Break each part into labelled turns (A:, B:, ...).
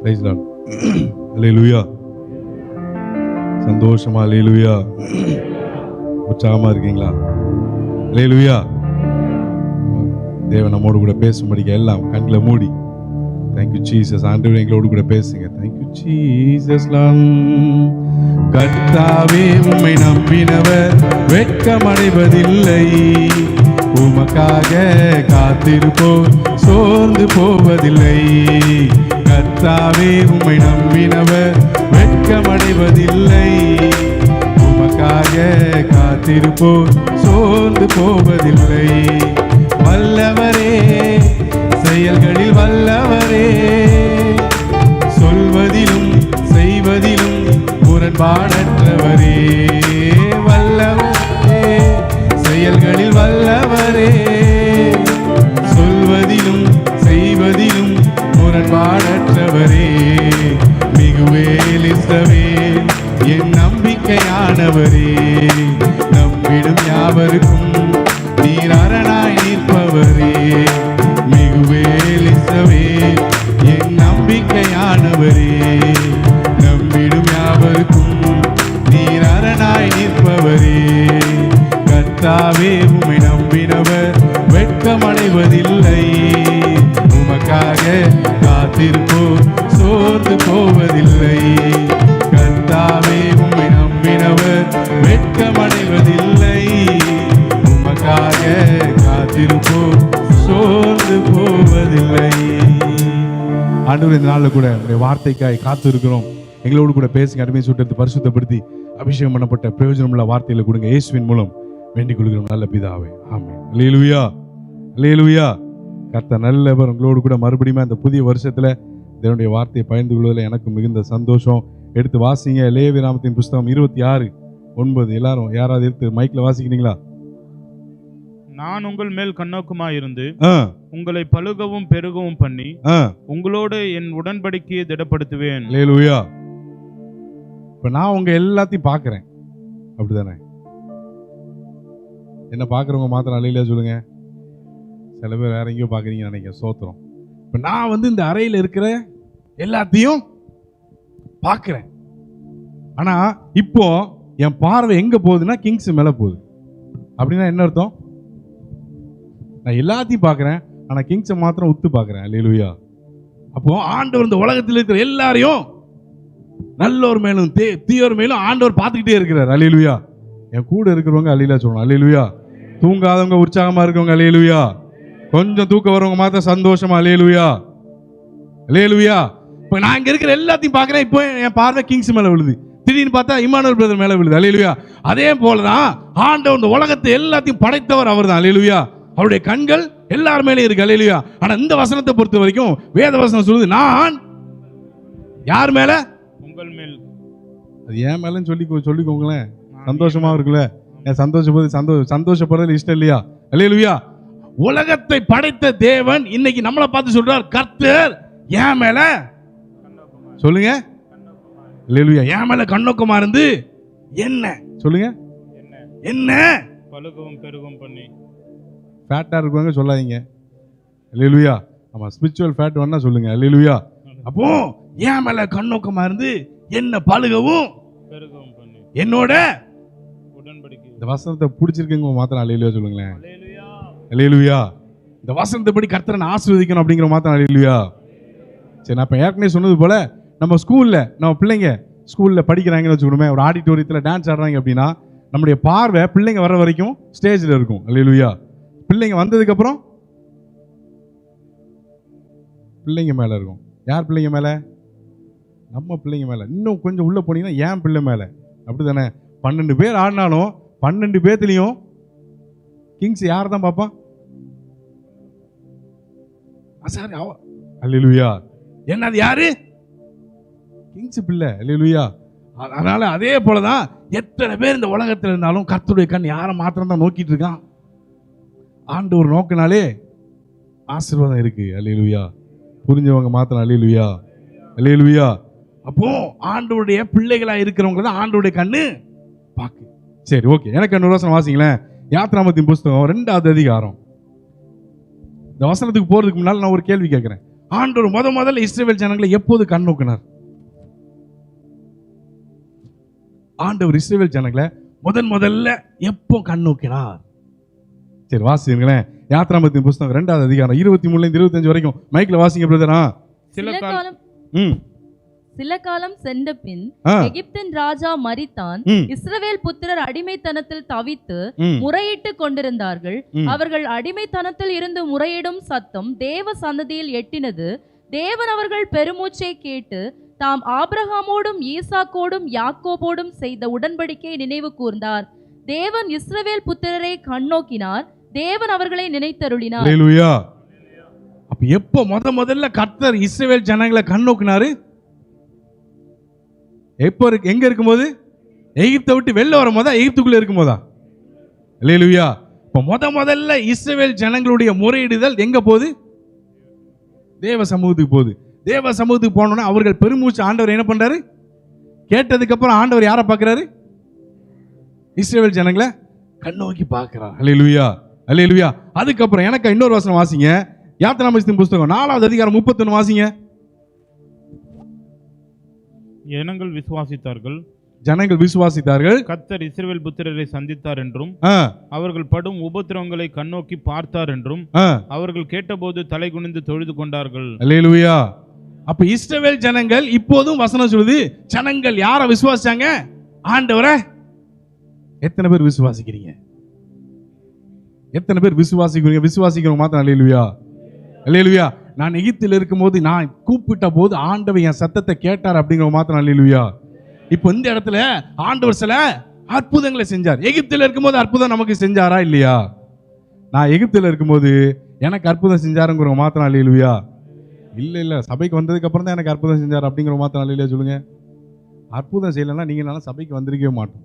A: Price Lord. அல்லேலூயா. சந்தோஷமா அல்லேலூயா. உற்சாகமா இருக்கீங்களா? அல்லேலூயா. தேவன் நம்மோடு கூட பேசும்படிக்கு எல்லாம் கண்களை மூடி தேங்க்யூ ஜீசஸ். ஆண்டவர் எங்களோடு கூட பேசுங்க. Thank you Jesus. கர்த்தாவே உம்மை நம்பினவர் வெட்கமடைவதில்லை. உமக்காக காத்திருப்போர் சோர்ந்து போவதில்லை. கர்த்தாவே உம்மை நம்பினவர் வெட்கமடைவதில்லை. உமக்காக காத்திருப்போர் சோர்ந்து போவதில்லை. வல்லவரே, செயல்களில் வல்லவரே, சொல்வதிலும் செய்வதிலும் முரண்பாடற்றவரே. வல்லவரே, செயல்களில் வல்லவரே, சொல்வதிலும் செய்வதிலும் முரண்பாடற்றவரே. மிகுவேல் இஸ்ரவேல் என் நம்பிக்கையானவரே. நம்பிடும் யாவருக்கும் நீர் அரணாய் நிற்பவரே. மிகுவேல் இஸ்ரவேல் என் நம்பிக்கையானவரே. நம்பிடும் யாவருக்கும் நீர் அரணாய் நிற்பவரே. கர்த்தாவே உம்மை நம்பினவர் வெட்கமடைவதில்லை. உமக்காக காத்திருப்போர் சோர்ந்து போவதில்லை. கர்த்தாவே உம்மை நம்பினவர் வெட்கமடைவதில்லை. உமக்காக காத்திருப்போர் சோர்ந்து போவதில்லை. ஆண்டவர், இந்த நாளில் கூட உங்களுடைய வார்த்தைக்காய் காத்து இருக்கிறோம். எங்களோடு கூட பேசுங்க. அருமையை சுட்டத்தை பரிசுத்தப்படுத்தி அபிஷேகம் பண்ணப்பட்ட பிரயோஜனமுள்ள வார்த்தைகளை கொடுங்க. இயேசுவின் மூலம் வேண்டிக் கொள்கிறோம் நல்ல பிதாவே, ஆமென். அல்லேலூயா, அல்லேலூயா. கர்த்தர் நல்லவர். உங்களோடு கூட மறுபடியும் அந்த புதிய வருஷத்துல தேவனுடைய வார்த்தையை பகிர்ந்து கொள்வதில் எனக்கு மிகுந்த சந்தோஷம். எடுத்து வாசிங்க. லேவியராகமத்தின் புஸ்தகம் 26:9. எல்லாரும் யாராவது எடுத்து மைக்ல வாசிக்கிறீங்களா?
B: நான் உங்கள் மேல் கண்ணோக்கமாயிருந்து உங்களை பலுகவும் பெருகவும் பண்ணி உங்களோடு என் உடன்படிக்கையை திடப்படுத்துவேன்.
A: அல்லேலூயா. இப்ப நான் உங்க எல்லாத்தையும் பார்க்கிறேன், அப்படிதானே? என்ன பார்க்குறவங்க மாத்திரம் அல்லேலூயா சொல்லுங்க. சில பேர் வேற எங்கேயோ பார்க்குறீங்க நினைக்கிறேன். சோத்திரம். இப்போ நான் இந்த அறையில் இருக்கிற எல்லாத்தையும் பார்க்குறேன். ஆனால் இப்போ என் பார்வை எங்கே போகுதுன்னா கிங்ஸ் மேலே போகுது. அப்படின்னா என்ன அர்த்தம்? நான் எல்லாத்தையும் பார்க்குறேன், ஆனால் கிங்ஸை மாத்திரம் உத்து பார்க்குறேன். அல்லேலூயா. அப்போ ஆண்டவர் இந்த உலகத்தில் இருக்கிற எல்லாரையும் நல்லோர் மேலும் தீயோர் மேலும் ஆண்டவர் பார்த்துக்கிட்டே இருக்கிறார். அல்லேலூயா. என் கூட இருக்கிறவங்க அல்லேலூயா சொல்லணும். அல்லேலூயா. தூங்காதவங்க உற்சாகமா இருக்கவங்க அல்லேலூயா. கொஞ்சம் தூக்கம் வரவங்க மாத்திரம் சந்தோஷமா அல்லேலூயா, அல்லேலூயா. இப்போ நான் இங்க இருக்கிற எல்லாத்தையும் பார்க்கிறேன். இப்போ என் பார்வை கிங்ஸ் மேல விழுது. திடீர்னு பார்த்தா இம்மானுவேல் பிரதர் மேல விழுது. அல்லேலூயா. அதே போலதான் ஆண்டவர் இந்த உலகத்தை எல்லாத்தையும் படைத்தவர் அவர் தான். அல்லேலூயா. அவருடைய கண்கள் எல்லார் மேலேயும் இருக்கு. அல்லேலூயா. ஆனா இந்த வசனத்தை பொறுத்த வரைக்கும் வேத வசனம் சொல்லுது, நான் யார் மேல?
B: உங்கள் மேல்.
A: அது ஏன் மேலன்னு சொல்லிக்கோங்களேன். சந்தோஷமா இருக்குல்ல? சந்தோஷப்படுறது இஷ்டம் இல்லையா? அல்லேலூயா. உலகத்தை படைத்த தேவன் இன்னைக்கு நம்மளை பார்த்து சொல்றார், கர்த்தர் ஏன் மேல சொல்லுங்க. அல்லேலூயா. ஏன் மேல கண்ணோக்கமா இருந்து என்ன சொல்லுங்க, என்ன
B: பலுகவும் பெருகவும் பண்ணி.
A: ஃபேட்டா இருக்குவாங்க சொல்லாதீங்க. அல்லேலூயா. ஆமா, ஸ்பிரிச்சுவல் ஃபேட் வேணா சொல்லுங்க. அல்லேலூயா. அப்போ ஏன் மேல கண்ணோக்கமா இருந்து என்ன பலுகவும்
B: பெருகவும் பண்ணி
A: என்னோட
B: உடன்படிக்கை.
A: இந்த வசனத்தை பிடிச்சிருக்கீங்க மாத்திரம் அல்லேலூயா சொல்லுங்களேன். அல்லேலூயா. இந்த வசனத்தைப்படி கர்த்தரை ஆசீர்வதிக்கணும் அப்படிங்கிற மாத்திரம் அல்லேலூயா. சரி, நான் இப்போ ஏற்கனவே சொன்னது போல நம்ம ஸ்கூல்ல நம்ம பிள்ளைங்க ஸ்கூல்ல படிக்கிறாங்கன்னு வச்சுக்கணுமே, ஒரு ஆடிட்டோரியத்தில் டான்ஸ் ஆடுறாங்க அப்படின்னா நம்முடைய பார்வை பிள்ளைங்க வர வரைக்கும் ஸ்டேஜில் இருக்கும். அல்லேலூயா. பிள்ளைங்க வந்ததுக்கு அப்புறம் பிள்ளைங்க மேல இருக்கும். யார் பிள்ளைங்க மேல? நம்ம பிள்ளைங்க மேல. இன்னும் கொஞ்சம் உள்ள போனீங்கன்னா ஏன் பிள்ளை மேல. அப்படிதானே? 12 பேர் ஆடினாலும் 12 பேர்த்துலையும் கிங்ஸ் யார் தான் பார்ப்பான்? அல்லேலூயா. என்ன அது யாரு? கிங்ஸ் பிள்ளை. அல்லேலூயா. அதனால அதே போலதான் எத்தனை பேர் இந்த உலகத்தில் இருந்தாலும் கர்த்தருடைய கண் யாரை மாத்திரம் தான் நோக்கிட்டு இருக்கான். ஆண்டவர் நோக்கினாலே ஆசீர்வாதம் இருக்கு. அல்லேலூயா. புரிஞ்சவங்க மாத்திரம் அல்லேலூயா, அல்லேலூயா. அப்போ ஆண்டவருடைய பிள்ளைகளா இருக்கிறவங்க தான் ஆண்டவருடைய கண்ணு பாக்கு. சரி, ஓகே. எனக்கு இன்னொரு வசனம் வாசிங்களேன். யாத்ராமத்தின் புஸ்தகம் 2வது அதிகாரம். இந்த வசனத்துக்கு போறதுக்கு முன்னால் நான் ஒரு கேள்வி கேட்கிறேன். ஆண்டவர் முதல்ல இஸ்ரவேல் ஜனங்களை எப்போது கண் நோக்கினார்? ஆண்டவர் இஸ்ரவேல் ஜனங்களை முதல்ல எப்போ கண் நோக்கினார்? சரி வாசிங்களேன். யாத்ராமத்தின் புஸ்தகம் 2வது அதிகாரம் 23 25 வரைக்கும் மைக்ல வாசிங்க பிரதரா.
C: சில காலம் சென்ற பின் எகிப்தின் ராஜா மரித்தான். இஸ்ரவேல் புத்திரர் அடிமைத்தனத்தில் தவித்து முறையிட்டு கொண்டிருந்தார்கள். அவர்கள் அடிமைத்தனத்தில் இருந்து முறையிடும் சத்தம் தேவ சன்னதியில் எட்டினது. தேவன் அவர்கள் பெருமூச்சை கேட்டு தாம் ஆபிரகாமோடும் ஈசாக்கோடும் யாக்கோபோடும் செய்த உடன்படிக்கையை நினைவு கூர்ந்தார். தேவன் இஸ்ரவேல் புத்திரரை கண்ணோக்கினார். தேவன் அவர்களை நினைத்தருளினார்.
A: அல்லேலூயா. அப்ப எப்போ முதல்ல கர்த்தர் இஸ்ரவேல் ஜனங்களை கண்ணோக்கினாரு? எப்போ எங்க இருக்கும்போது? எகிப்தை விட்டு வெளில வரும்போதா, எகிப்துக்குள்ள இருக்கும்போதா? அல்லேலூயா. இப்ப முதல்ல இஸ்ரவேல் ஜனங்களுடைய முறையிடுதல் எங்க போகுது? தேவ சமூகத்துக்கு போகுது. தேவ சமூகத்துக்கு போனோம்னா அவர்கள் பெருமூச்சு ஆண்டவர் என்ன பண்றாரு? கேட்டதுக்கு அப்புறம் ஆண்டவர் யாரை பார்க்கிறாரு? இஸ்ரவேல் ஜனங்களை கண்ணோக்கி பார்க்கிறார். அல்லேலூயா, அல்லேலூயா. அதுக்கப்புறம் எனக்கு இன்னொரு வசனம் வாசிங்க. யாத்ராமத்தின் புஸ்தகம் 4வது அதிகாரம் 31 வாசிங்க.
B: ஜனங்கள் விசுவாசித்தார்கள். கர்த்தர் இஸ்ரவேல் புத்திரரை சந்தித்தார் என்றும் அவர்கள் படும் உபத்திரவங்களை கண்ணோக்கி பார்த்தார் என்றும் அவர்கள் கேட்டபோது தலை குனிந்து தொழுது கொண்டார்கள்.
A: அல்லேலூயா. அப்ப இஸ்ரவேல் ஜனங்கள் இப்போதும் வசனம் சொல்லுது, ஜனங்கள் யாரை விசுவாசிச்சாங்க? ஆண்டவரை. எத்தனை பேர் விசுவாசிக்கிறீங்க? எத்தனை பேர் விசுவாசிக்கிறீங்க? விசுவாசிக்கிறவங்க மாத்திரம் அல்லேலூயா, அல்லேலூயா. நான் எகிப்தில் இருக்கும்போது நான் கூப்பிட்ட போது ஆண்டவர் என் சத்தத்தை கேட்டார் அப்படிங்கிற மாத்திரம் அல்லேலூயா. இப்போ இந்த இடத்துல ஆண்டவர் சில அற்புதங்களை செஞ்சார். எகிப்தில் இருக்கும்போது அற்புதம் நமக்கு செஞ்சாரா இல்லையா? நான் எகிப்தில் இருக்கும்போது எனக்கு அற்புதம் செஞ்சாருங்கிற மாத்திரம் அல்லேலூயா. இல்ல சபைக்கு வந்ததுக்கு அப்புறம் தான் எனக்கு அற்புதம் செஞ்சார் அப்படிங்கிற மாத்திரம் அல்லேலூயா சொல்லுங்க. அற்புதம் செய்யலைன்னா நீங்க சபைக்கு வந்திருக்கவே மாட்டோம்.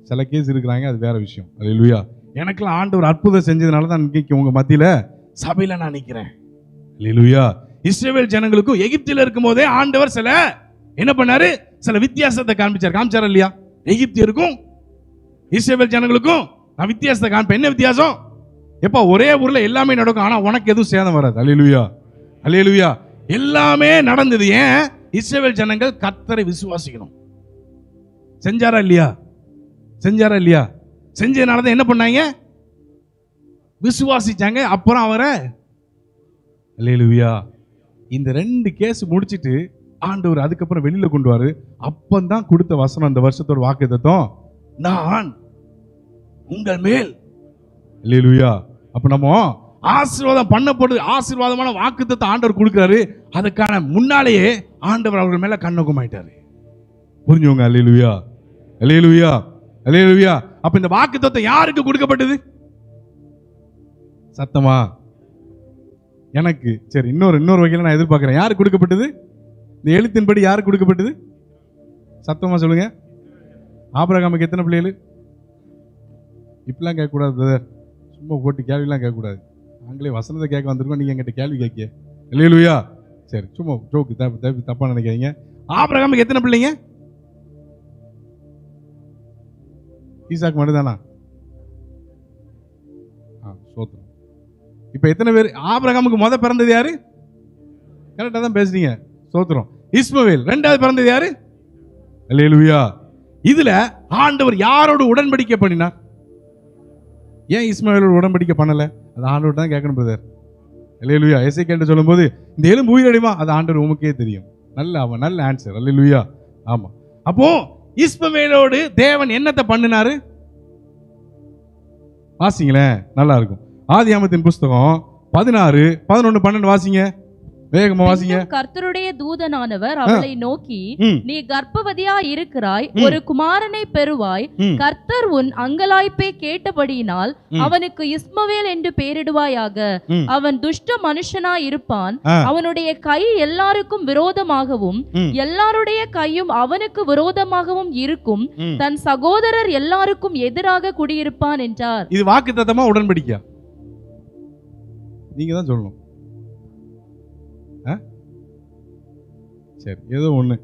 A: சில கேஸ் இருக்கிறாங்க, அது வேற விஷயம். அல்லேலூயா. எனக்கெல்லாம் ஆண்டவர் அற்புதம் செஞ்சதுனால தான் இன்னைக்கு உங்க மத்தியில சபையில நான் நிக்கிறேன். அல்லேலூயா. இஸ்ரவேல் ஜனங்களுக்கும் எகிப்தில் இருக்கும் போதே ஆண்டவர் சில என்ன பண்ணாரு? சில வித்தியாசத்தை காமிச்சார் இல்லையா? எகிப்தியருக்கும் இஸ்ரவேல் ஜனங்களுக்கும் நான் வித்தியாசத்தை காமிப்பேன். என்ன வித்தியாசம்? எப்ப ஒரே ஊர்ல எல்லாமே நடக்கும், ஆனா உனக்கு எதுவும் சேதம் வராது. அல்லேலூயா, அல்லேலூயா. எல்லாமே நடந்தது. ஏன்? இஸ்ரவேல் ஜனங்கள் கர்த்தரை விசுவாசிக்கணும். செஞ்சாரா இல்லையா? செஞ்சாரா இல்லையா? செஞ்சதுனாலதான் என்ன பண்ணாங்க? விசுவாசிச்சாங்க. அப்புறம் அவரை அல்லேலூயா. இந்த 2 கேஸ் முடிச்சிட்டு ஆண்டவர் அதுக்கப்புறம் வெளியில கொண்டு வாரு. அப்பந்தான் கொடுத்த வசனம் அந்த வருஷத்தோட வாக்குத்தத்தம், நான் உங்கள் மேல். அல்லேலூயா. அப்ப நம்ம ஆசீர்வாதம் பண்ணப்படுது. ஆசீர்வாதமான வாக்குத்தத்தை ஆண்டவர் கொடுக்கிறாரு. அதுக்கான முன்னாலேயே ஆண்டவர் அவர்கள் மேல கண்ணோக்கமாயிட்டாரு. புரிஞ்சுங்க? அல்லேலூயா, அல்லேலூயா, அல்லேலூயா. அப்ப இந்த வாக்குத்தத்தம் யாருக்கு கொடுக்கப்பட்டது? சத்தமா எனக்கு. சரி, இன்னொரு வகையில நான் எதிர்பார்க்கிறேன். யாருக்கு கொடுக்கப்பட்டது? இந்த எழுத்தின்படி யாருக்கு கொடுக்கப்பட்டது? சத்தமா சொல்லுங்க. ஆபிரகாமுக்கு எத்தனை பிள்ளைகள்? இப்பெல்லாம் கேட்கக்கூடாது பிரதர். சும்மா போட்டு கேள்விலாம் கேட்கக்கூடாது. நாங்களே வசனத்தை கேட்க வந்திருக்கோம், நீங்க என்கிட்ட கேள்வி கேட்க. அல்லேலூயா. சரி, சும்மா ஜோக்கு, தப்பா நினைக்காதீங்க. ஆபிரகாமுக்கு எத்தனை பிள்ளைங்க? ஈசாக்கு மட்டும்தானா? சோத்திரம். இப்ப எத்தனை பேர்? ஆபிரகாமுக்கு பிறந்தது யாரு? கரெக்டா தான் பேசுறீங்க. சோத்திரம். இஸ்மவேல். 2வது பிறந்தது யாரு? அல்லேலூயா. இதுல ஆண்டவர் யாரோடு உடன்படிக்கை பண்ணினார்? ஏன் இஸ்மவேலோடு உடன்படிக்கை பண்ணல? அது ஆண்டவர் தான் கேட்கணும் பிரதர். அல்லேலூயா. எசேக்கியேல் சொல்லும்போது இந்த எலும்பு உயிரடையுமா? அது ஆண்டவர் உமக்கே தெரியும். நல்ல ஆன்சர். அல்லேலூயா. ஆமா. அப்போ இஸ்மவேலோடு தேவன் என்னத்தை பண்ணினாரு? வாசிங்களேன், நல்லா இருக்கும். ஆதியாகமத்தின் புஸ்தகம் 16, 11, 12 வாசிங்க. வேகமா வாசிங்க.
C: கர்த்தருடைய தூதனானவர் அவளை நோக்கி, நீ கர்ப்பவதியா இருக்கிறாய், ஒரு குமாரனை பெறுவாய். கர்த்தர் உன் அங்கலாய்ப்பை கேட்டபடியினால் அவனுக்கு இஸ்மவேல் என்று பெயரிடுவாயாக. அவன் துஷ்ட மனுஷனாய் இருப்பான். அவனுடைய கை எல்லாருக்கும் விரோதமாகவும் எல்லாருடைய கையும் அவனுக்கு விரோதமாகவும் இருக்கும். தன் சகோதரர் எல்லாருக்கும் எதிராக குடியிருப்பான் என்றார்.
A: இது வாக்குத்தத்தமா உடன்படிக்கையா? நீங்க தான் சொல்லணும். சரி, ஏதோ ஒண்ணு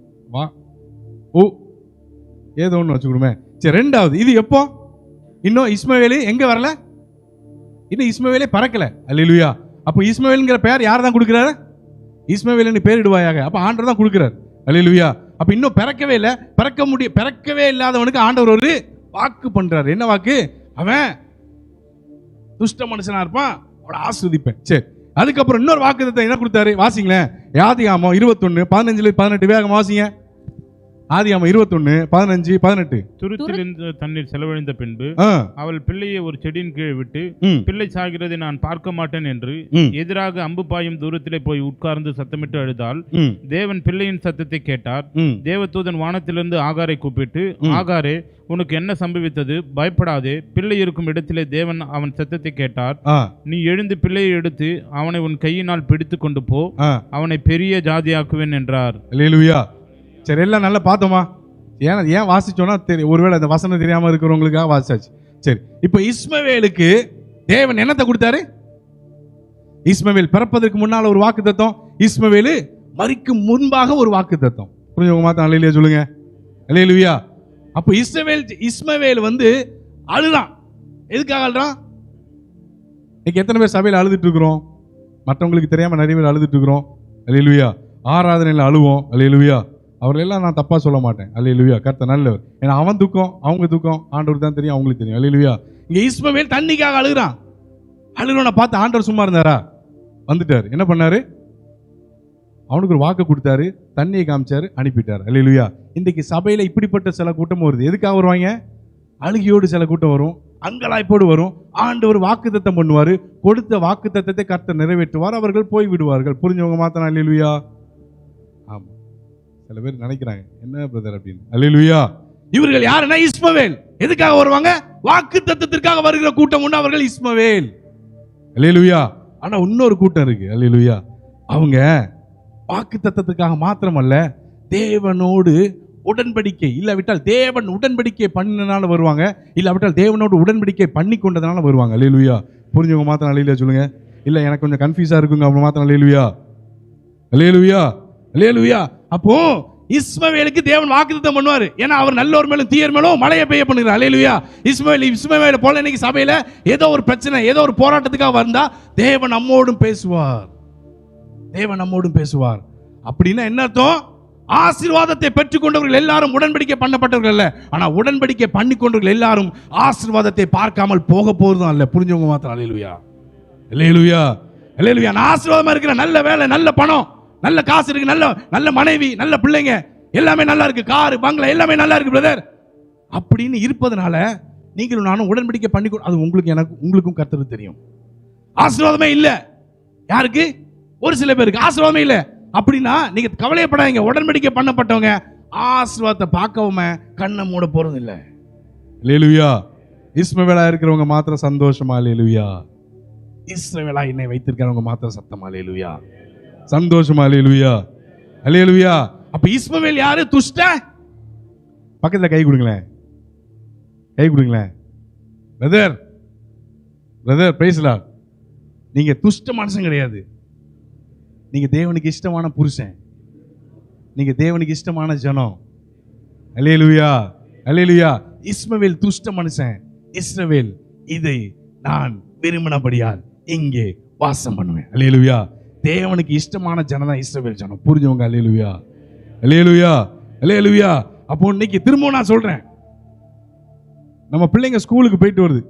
A: ஏதோ ஒண்ணு வச்சுக்கிடுமே. சரி, 2வது இது எப்போ? இன்னும் இஸ்மவேலு எங்க வரல? இன்னும் இஸ்மவேலே பறக்கல. அல்லேலூயா. அப்போ இஸ்மவேல்ங்கிற பேர் யார் தான் கொடுக்கிறாரு? இஸ்மவேல்னு பேரிடுவாயாக. அப்ப ஆண்டவர் தான் கொடுக்கிறார். அல்லேலூயா. அப்ப இன்னும் பிறக்கவே இல்லை, பிறக்கவே இல்லாதவனுக்கு ஆண்டவர் ஒரு வாக்கு பண்றாரு. என்ன வாக்கு? அவன் துஷ்ட மனுஷனா இருப்பான், அவனை ஆஸ்வதிப்பேன். சரி, அதுக்கப்புறம் இன்னொரு வாக்குத்தத்தம் என்ன கொடுத்தாரு? வாசிங்களேன். ஆதியாகமம் 21:15-18 வேகம் வாசிங்க. ஆதியாகமம் 21:15-18.
B: துருத்தில் இருந்த தண்ணீர் செலவழிந்த பின்பு அவள் பிள்ளையை ஒரு செடியின் கீழே விட்டு, பிள்ளை சாகிறதை நான் பார்க்க மாட்டேன் என்று எதிராக அம்பு பாயும் தூரத்திலே போய் உட்கார்ந்து சத்தமிட்டு அழுதாள். தேவன் பிள்ளையின் சத்தத்தை கேட்டார். தேவதூதன் வானத்திலிருந்து ஆகாரை கூப்பிட்டு, ஆகாரே, உனக்கு என்ன சம்பவித்தது? பயப்படாதே, பிள்ளை இருக்கும் இடத்திலே தேவன் அவன் சத்தத்தை கேட்டார். நீ எழுந்து பிள்ளையை எடுத்து அவனை உன் கையினால் பிடித்து கொண்டு போ, அவனை பெரிய ஜாதியாக்குவேன் என்றார். அல்லேலூயா.
A: சரி, எல்லாம் நல்லா பார்த்தோமா? ஏன் வாசிச்சோன்னா தெரியும், ஒருவேளை அந்த வசனம் தெரியாம இருக்கிறவங்களுக்காக வாசிச்சாச்சு. சரி, இப்போ இஸ்மவேலுக்கு தேவன் என்னத்தை கொடுத்தாரு? இஸ்மவேல் பிறப்பதற்கு முன்னால் ஒரு வாக்கு தத்தம், இஸ்மவேலு மரிக்கும் முன்பாக ஒரு வாக்கு தத்தம். புரிஞ்சவங்க மாத்திரம் அல்லேலூயா சொல்லுங்க. அல்லேலூயா. அப்போ இஸ்மவேல் அழுதான். எதுக்காக அழுறான்? இன்னைக்கு எத்தனை பேர் சபையில் அழுதுட்டு இருக்கிறோம்? மற்றவங்களுக்கு தெரியாம நிறைய பேர் அழுதுட்டு இருக்கிறோம். அல்லேலூயா. ஆராதனையில் அழுவோம். அல்லேலூயா. அவர்களெல்லாம் நான் தப்பா சொல்ல மாட்டேன். அல்லேலூயா. கர்த்தர் நல்லவர். ஏன்னா அவன் துக்கம், அவங்க துக்கம் ஆண்டவருக்கு தான் தெரியும், அவங்களுக்கு தெரியும். அல்லேலூயா. இங்க இஸ்மவேல் தண்ணிக்காக அழுகிறான். அழுகிறவனை பார்த்து ஆண்டவர் சும்மா இருந்தாரா? வந்துட்டாரு. என்ன பண்ணாரு? அவனுக்கு ஒரு வாக்கு கொடுத்தாரு, தண்ணியை காமிச்சாரு, அனுப்பிட்டார். அல்லேலூயா. இன்றைக்கு சபையில இப்படிப்பட்ட சில கூட்டம் வருது. எதுக்காக வருவாங்க? அழுகையோடு சில கூட்டம் வரும், அங்கலாய்ப்போடு வரும். ஆண்டவர் வாக்கு தத்தம் பண்ணுவாரு, கொடுத்த வாக்கு தத்தத்தை கர்த்தர் நிறைவேற்றுவார், அவர்கள் போய் விடுவார்கள். புரிஞ்சவங்க மாத்திரம் அல்லேலூயா. ஆமா, சில பேர் நினைக்கிறாங்க என்ன பிரதர் அப்படின்னு. அல்லேலூயா. இவர்கள் யாருன்னா இஸ்மவேல். எதுக்காக வருவாங்க? வாக்கு தத்தத்திற்காக வருகிற கூட்டம் உண்டு, அவர்கள் இஸ்மவேல். அல்லேலூயா. ஆனா இன்னொரு கூட்டம் இருக்கு. அல்லேலூயா. அவங்க வாக்கு தத்தத்துக்காக மாத்திரமல்ல, தேவனோடு உடன்படிக்கை, இல்லாவிட்டால் தேவன் உடன்படிக்கை பண்ணினால வருவாங்க, இல்லாவிட்டால் தேவனோடு உடன்படிக்கை பண்ணி கொண்டதுனால வருவாங்க. அல்லேலூயா. புரிஞ்சவங்க மாத்திரம் அல்லேலூயா சொல்லுங்க. இல்ல எனக்கு கொஞ்சம் கன்ஃபியூஸா இருக்குங்க, அவங்க மாத்திரம் அல்லேலூயா. அல்லேலூயா. அல்லேலூயா. அப்போ இஸ்மவேலுக்கு தேவன் வாக்குத்தத்தம் பண்ணுவாரு. ஏன்னா அவர் நல்லோர் மேலும் தீயர் மேலும் மழையை பெய்ய பண்ணுகிறார். அல்லேலூயா. இஸ்மவேல் போல இன்னைக்கு சபையில ஏதோ ஒரு பிரச்சனை, ஏதோ ஒரு போராட்டத்துக்காக வந்தா தேவன் நம்மோடும் பேசுவார். தேவன் நம்மோடும் பேசுவார். அப்படின்னா என்ன அர்த்தம்? ஆசீர்வாதத்தை பெற்றுக் கொண்டவர்கள் எல்லாரும் உடன்படிக்கை பண்ணப்பட்டவர்கள் அல்ல, ஆனா உடன்படிக்கை பண்ணி கொண்டவர்கள் எல்லாரும் ஆசீர்வாதத்தை பார்க்காமல் போக போறதும் அல்ல. புரிஞ்சவங்க மாத்திரம் அல்லேலூயா. அல்லேலூயா. அல்லேலூயா. நான் ஆசீர்வாதமா இருக்கிற நல்ல வேலை, நல்ல பணம், நல்ல காசு இருக்கு, நல்ல மனைவி, நல்ல பிள்ளைங்க, எல்லாமே நல்லா இருக்கு, காரு பங்களா எல்லாமே நல்லா இருக்கு பிரதர் அப்படின்னு இருப்பதனால நீங்களும் நானும் உடன்படிக்கை பண்ணி, அது உங்களுக்கும் கர்த்தருக்கு தெரியும். ஆசீர்வாதமே இல்ல. யாருக்கு? ஒரு சில பேருக்கு ஆசீர்வாதமே இல்ல. அப்படின்னா நீங்க கவலையப்படாதீங்க. உடன்படிக்கை பண்ணப்பட்டவங்க ஆசீர்வாதத்தை பார்க்கவும் கண்ணை மூட போறது இல்ல. அல்லேலூயா. இஸ்மவேலா இருக்கிறவங்க மாத்திரம் சந்தோஷமா அல்லேலூயா. இஸ்ரவேலா என்னை வைத்திருக்கிறவங்க மாத்திரம் சத்தமா அல்லேலூயா. சந்தோஷமா அல்லேலூயா. அல்லேலூயா. அப்ப இஸ்மவேல் யாரு? துஷ்ட. பக்கத்துல கை கொடுங்களேன், கை கொடுங்களேன். Brother price Lord. நீங்க துஷ்ட மனுஷன் கிடையாது. நீங்க தேவனுக்கு இஷ்டமான புருஷன், நீங்க தேவனுக்கு இஷ்டமான ஜனம். அல்லேலூயா. அல்லேலூயா. இஸ்மவேல் துஷ்ட மனுஷன், இஸ்ரவேல் இதை நான் விரும்பினபடியால் இங்கே வாசம் பண்ணுவேன். அல்லேலூயா. தேவனுக்கு இஷ்டமான ஜனம் தான் இஸ்ரவேல் ஜனம். புரிஞ்சவங்க அல்லேலூயா. அல்லேலூயா. அல்லேலூயா. அப்போ இன்னைக்கு திரும்ப நான் சொல்றேன், நம்ம பிள்ளைங்க ஸ்கூலுக்கு போயிட்டு வருது,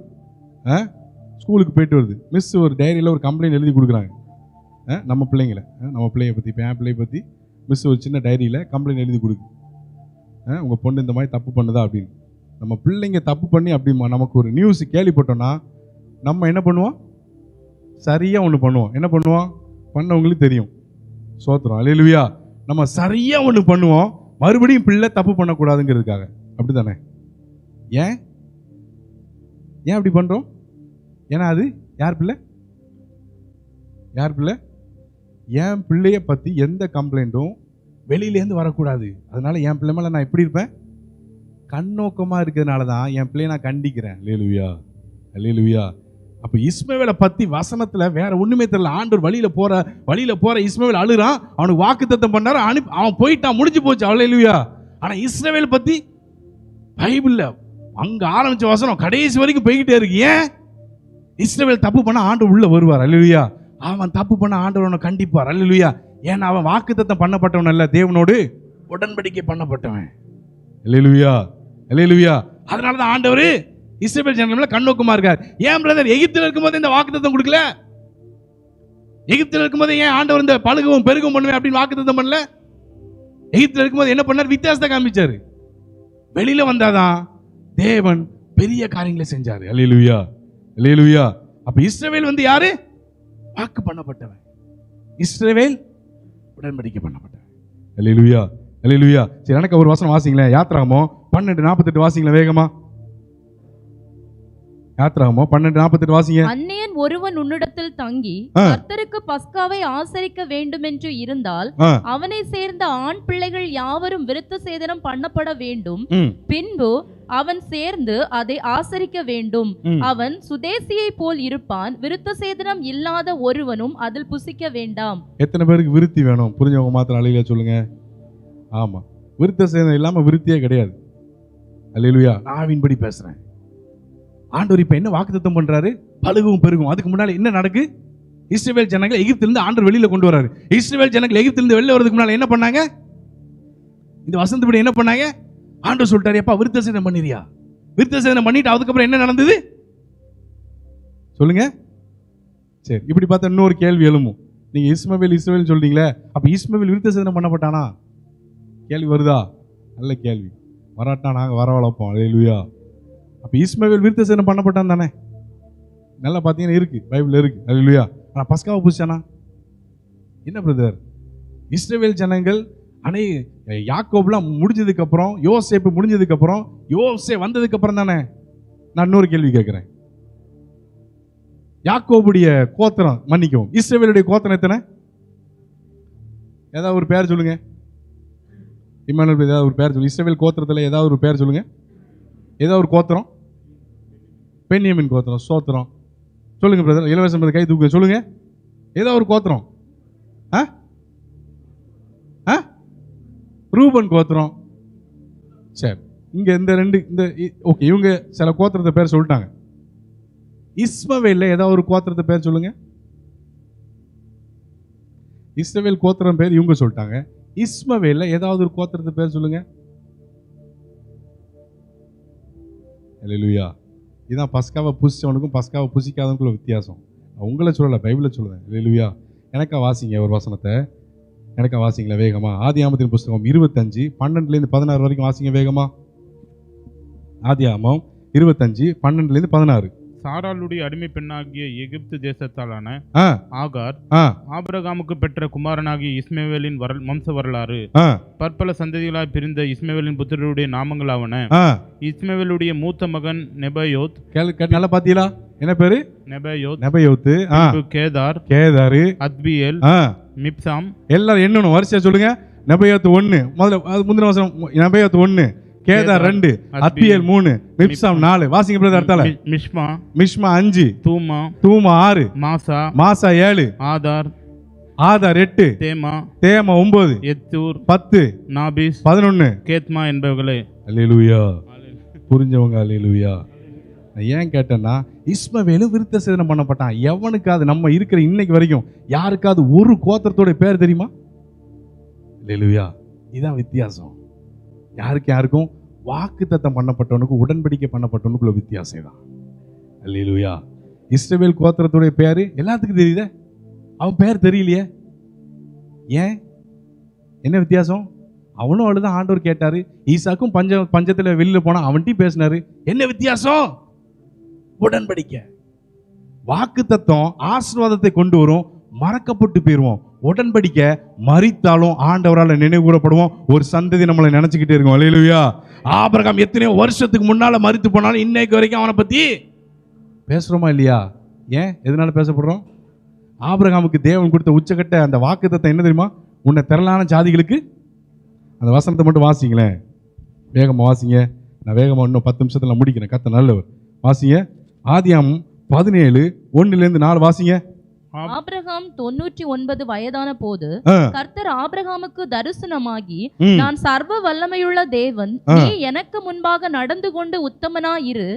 A: ஸ்கூலுக்கு போயிட்டு வருது. மிஸ் ஒரு டைரியில் ஒரு கம்ப்ளைண்ட் எழுதி கொடுக்குறாங்க. நம்ம பிள்ளைங்களை, நம்ம பிள்ளைய பற்றி, இப்போ என் பிள்ளைய பற்றி மிஸ் ஒரு சின்ன டைரியில் கம்ப்ளைண்ட் எழுதி கொடுக்கு, உங்கள் பொண்ணு இந்த மாதிரி தப்பு பண்ணுதா அப்படின்னு. நம்ம பிள்ளைங்க தப்பு பண்ணி அப்படி நமக்கு ஒரு நியூஸ் கேள்விப்பட்டோம்னா நம்ம என்ன பண்ணுவோம்? சரியாக ஒன்று பண்ணுவோம். என்ன பண்ணுவோம்? பண்ணவங்களுக்கு தெரியும். சோத்திரம். அல்லேலூயா. நம்ம சரியாக ஒன்று பண்ணுவோம், மறுபடியும் பிள்ளை தப்பு பண்ணக்கூடாதுங்கிறதுக்காக. அப்படி தானே? ஏன் அப்படி பண்ணுறோம்? ஏன்னா அது யார் பிள்ளை? யார் பிள்ளை? என் பிள்ளைய பற்றி எந்த கம்ப்ளைண்ட்டும் வெளியிலேருந்து வரக்கூடாது. அதனால என் பிள்ளை மேலே நான் எப்படி இருப்பேன்? கண்ணோக்கமாக இருக்கிறதுனால தான் என் பிள்ளைய நான் கண்டிக்கிறேன். அல்லேலூயா. அல்லேலூயா. அப்போ இஸ்மவேலை பற்றி வசனத்தில் வேற ஒன்றுமே தெரியல. ஆண்டவர் வழியில் போகிற இஸ்மவேல் அழுறான், அவனுக்கு வாக்குத்தத்தம் பண்ணாரு, அவன் போயிட்டான், முடிஞ்சு போச்சு. அல்லேலூயா. ஆனால் இஸ்ரவேல் பற்றி பைபிளில் அங்கே ஆரம்பித்த வசனம் கடைசி வரைக்கும் போய்கிட்டே இருக்கு. ஏன்? இஸ்ரவேல் தப்பு பண்ண ஆண்டவர் உள்ள வருவார். அல்லேலூயா. அவன் தப்பு பண்ண ஆண்டவர் அவனை கண்டிப்பார். அல்லேலூயா. ஏன்னா அவன் வாக்குத்தத்தம் பண்ணப்பட்டவன் அல்ல, தேவனோடு உடன்படிக்கை பண்ணப்பட்டவன். அல்லேலூயா, அல்லேலூயா. அதனாலதான் ஆண்டவர் இஸ்ரவேல் ஜனங்கள் மேல கண்ணோக்கமா இருக்கார். ஏன் பிரதர் எகிப்தில் இருக்கும்போது இந்த வாக்குத்தத்தம் கொடுக்கல? எகிப்தில் இருக்கும்போது ஏன் ஆண்டவர் இந்த பழுகவும் பெருகவும் பண்ணுவேன் அப்படின்னு வாக்குத்தத்தம் பண்ணல? எகிப்தில் இருக்கும்போது என்ன பண்ணார்? வித்தியாசத்தை காமிச்சாரு. வெளியில வந்தாதான் தேவன் பெரிய காரியங்களை செஞ்சாரு. அல்லேலூயா, அல்லேலூயா. அப்ப இஸ்ரவேல் வந்து யாரு? வாக்கு பண்ணப்பட்டவன். இஸ்ரவேல் உடன்படிக்கை பண்ணப்பட்டவன். அல்லேலூயா, அல்லேலூயா. சரி, எனக்கு ஒரு வசனம் வாசிங்களேன். யாத்ராகமம் 12:48 வாசிங்களேன் வேகமா. யாத்ராகமம் 12:48 வாசிங்க.
C: அந்நியன் ஒருவன் உன்னிடத்தில் தங்கி கர்த்தருக்கு பஸ்காவை ஆசரிக்க வேண்டும் என்று இருந்தால் அவனை சேர்ந்த ஆண் பிள்ளைகள் யாவரும் விருத்த சேதனம் பண்ணப்பட வேண்டும். பின்பு அவன் சேர்ந்து அதை ஆசரிக்க வேண்டும். அவன் சுதேசியை போல் இருப்பான். விருத்த சேதனம் இல்லாத ஒருவனும் அதில் புசிக்க வேண்டாம்.
A: எத்தனை பேருக்கு விருத்தி வேணும்? புரிஞ்சவங்க மாத்திரம் அலையில சொல்லுங்க. ஆமா, விருத்த சேதனம் இல்லாம விருத்தியே கிடையாது. அல்லேலூயா. நாவின்படி பேசுறேன். ஆண்டவர் இப்ப என்ன வாக்குத்தத்தம் பண்றாரு? பழுகும் பெருகும். அதுக்கு முன்னால என்ன நடக்கு? இஸ்ரவேல் ஜனங்களை எகிப்திலிருந்து ஆண்டவர் வெளியில கொண்டு வராரு. இஸ்ரவேல் ஜனங்கள் எகிப்திலிருந்து வெளியில வரதுக்கு முன்னால என்ன பண்ணாங்க? இந்த வசந்தப்படி என்ன பண்ணாங்க? ஆண்டவர் சொல்லிட்டாரு, எப்பா விருத்த சேதனம் பண்ணிரியா? விருத்த சேதனம் பண்ணிட்டு அதுக்கப்புறம் என்ன நடந்தது சொல்லுங்க. சரி, இப்படி பார்த்தா இன்னொரு கேள்வி எழும்பும். நீங்க இஸ்மவேல் சொல்றீங்களே, அப்ப இஸ்மவேல் விருத்த சேதனம் பண்ணப்பட்டானா? கேள்வி வருதா? நல்ல கேள்வி. வராட்டா நாங்க வரவழைப்போம். அல்லேலூயா. அப்ப இஸ்மவேல் விருத்த சேதனம் பண்ணப்பட்டான் தானே? நல்லா பார்த்தீங்கன்னா இருக்கு, பைபிள் இருக்கு. அல்லேலூயா. ஆனா பஸ்காவை புடிச்சானா? என்ன பிரதர், இஸ்ரவேல் ஜனங்கள் யாக்கோபுலாம் முடிஞ்சதுக்கு அப்புறம், யோசேப்பு முடிஞ்சதுக்கு அப்புறம், யோசே வந்ததுக்கு அப்புறம் தானே? நான் இன்னொரு கேள்வி கேட்கிறேன். யாக்கோபுடைய கோத்திரம், மன்னிக்கவும், இஸ்ரவேலுடைய கோத்திரம் எத்தனை? ஏதாவது ஒரு பேர் சொல்லுங்க. இம்மானுவேல், ஏதாவது ஒரு பேர் சொல்லுங்க. இஸ்ரவேல் கோத்திரத்துல ஏதாவது ஒரு பேர் சொல்லுங்க. ஏதாவது ஒரு கோத்திரம். பென்யமின் கோத்திரம். சோத்திரம் சொல்லுங்க பிரதர். இளவரசன் கை தூக்க சொல்லுங்க. ஏதாவது ஒரு கோத்திரம். ரூபன் கோத்திரம். சரி, இங்க இந்த ரெண்டு இந்த ஓகே, இவங்க சில கோத்திரத்தை பேர் சொல்லிட்டாங்க. இஸ்மவேல்ல ஏதாவது ஒரு கோத்திரத்தை பேர் சொல்லுங்க. இஸ்ரவேல் கோத்திரம் பேர் இவங்க சொல்லிட்டாங்க. இஸ்மவேல்ல ஏதாவது ஒரு கோத்திரத்தை பேர் சொல்லுங்க. அல்லேலூயா. இதான் பஸ்காவை புசிச்சவனுக்கும் பஸ்காவை புசிக்காதவனுக்குள்ள வித்தியாசம். உங்களை சொல்லலை, பைபிளை சொல்லுவேன். அல்லேலூயா. எனக்கா வாசிங்க ஒரு வசனத்தை. எனக்கா வாசிங்களா வேகமா. ஆதியாகமத்தின் புஸ்தகம் 25:12-16 வரைக்கும் வாசிங்க வேகமா. ஆதியாகமம் 25:12-16.
B: சாராளுடைய அடிமை பெண்ணாகிய எகிப்து தேசத்தாலான ஆகார் ஆபிரகாமுக்கு பெற்ற குமாரனாகிய இஸ்மவேலின் வம்ச வரலாறு. பற்பல சந்ததிகளாய் பிரிந்த இஸ்மவேலின் புத்திரருடைய நாமங்களாவன. இஸ்மவேலுடைய மூத்த மகன் நெபயோத்.
A: நல்லா பாத்தீங்களா? என்ன பேரு? நெபயோத்.
B: கேதார், அத்பியேல், மிப்சாம். எல்லாரும்
A: என்னன்னு வரிசையா சொல்லுங்க. நெபயோத் 1, முதல்ல முந்தின வருஷம். நெபயோத் 1, கேதார் 2, அத்பியேல் 3, மிப்சாம் 4. வாசிங்க பிரதர். அர்த்தால மிஷ்மா 5, தூமா 6, மாசா 7, ஆதார் 8, தேமா 9, எத்தூர் 10, நாபிஸ் 11, கேத்மா என்பவர்களே. அல்லேலூயா. புரிஞ்சவங்க அல்லேலூயா. ஏன் கேட்டேன்னா, இஸ்மவேலும் விருத்த சேதனம் பண்ணப்பட்டான். எவனுக்காவது நம்ம இருக்கிற இன்னைக்கு வரைக்கும் யாருக்காவது ஒரு கோத்திரத்தோட பேர் தெரியுமா? அல்லேலூயா. இதுதான் வித்தியாசம். யாருக்கும் வாக்குத்தத்தம் பண்ணப்பட்டவனுக்கும் உடன்படிக்கை பண்ணப்பட்டவனுக்குள்ள வித்தியாசம் தான். அல்லேலூயா. இஸ்ரவேல் கோத்திரத்துடைய பேரு எல்லாத்துக்கும் தெரியுதே, அவன் பேர் தெரியலையே. ஏன்? என்ன வித்தியாசம்? அவனும் அவளுதான் ஆண்டவர் கேட்டாரு. ஈசாக்கும் பஞ்சத்துல வெளியில போனா அவன்கிட்ட பேசினாரு. என்ன வித்தியாசம்? உடன்படிக்கை. வாக்குத்தத்தம் ஆசீர்வாதத்தை கொண்டு வரும், மறக்கப்பட்டு போயிருவோம். உடன்படிக்கை மரித்தாலும் ஆண்டவரால் நினைவு கூறப்படுவோம். ஒரு சந்ததி நம்மளை நினைச்சுக்கிட்டே இருக்கும். அல்லேலூயா. ஆபிரகாம் எத்தனையோ வருஷத்துக்கு முன்னால மரித்து போனாலும் இன்னைக்கு வரைக்கும் அவனை பத்தி பேசுறோமா இல்லையா? ஏன்? எதனால பேசப்படுறோம்? ஆபிரகாமுக்கு தேவன் கொடுத்த உச்சக்கட்ட அந்த வாக்குத்தத்தம் என்ன தெரியுமா? உன்னை திரளான ஜாதிகளுக்கு. அந்த வசனத்தை மட்டும் வாசிங்களேன். வேகமா வாசிங்க. நான் வேகமா இன்னும் 10 நிமிஷத்துல முடிக்கிறேன். கத்த நல்லவர். வாசிங்க. ஆதியாகமம் 17:1-4 வாசிங்க.
C: ஆபிரகாம் 99 வயதான போது கர்த்தர் ஆபிரகாமுக்கு தரிசனமாகி, நான் சர்வ வல்லமையுள்ள தேவன், நீ எனக்கு முன்பாக நடந்து கொண்டு உத்தமனாயிரு,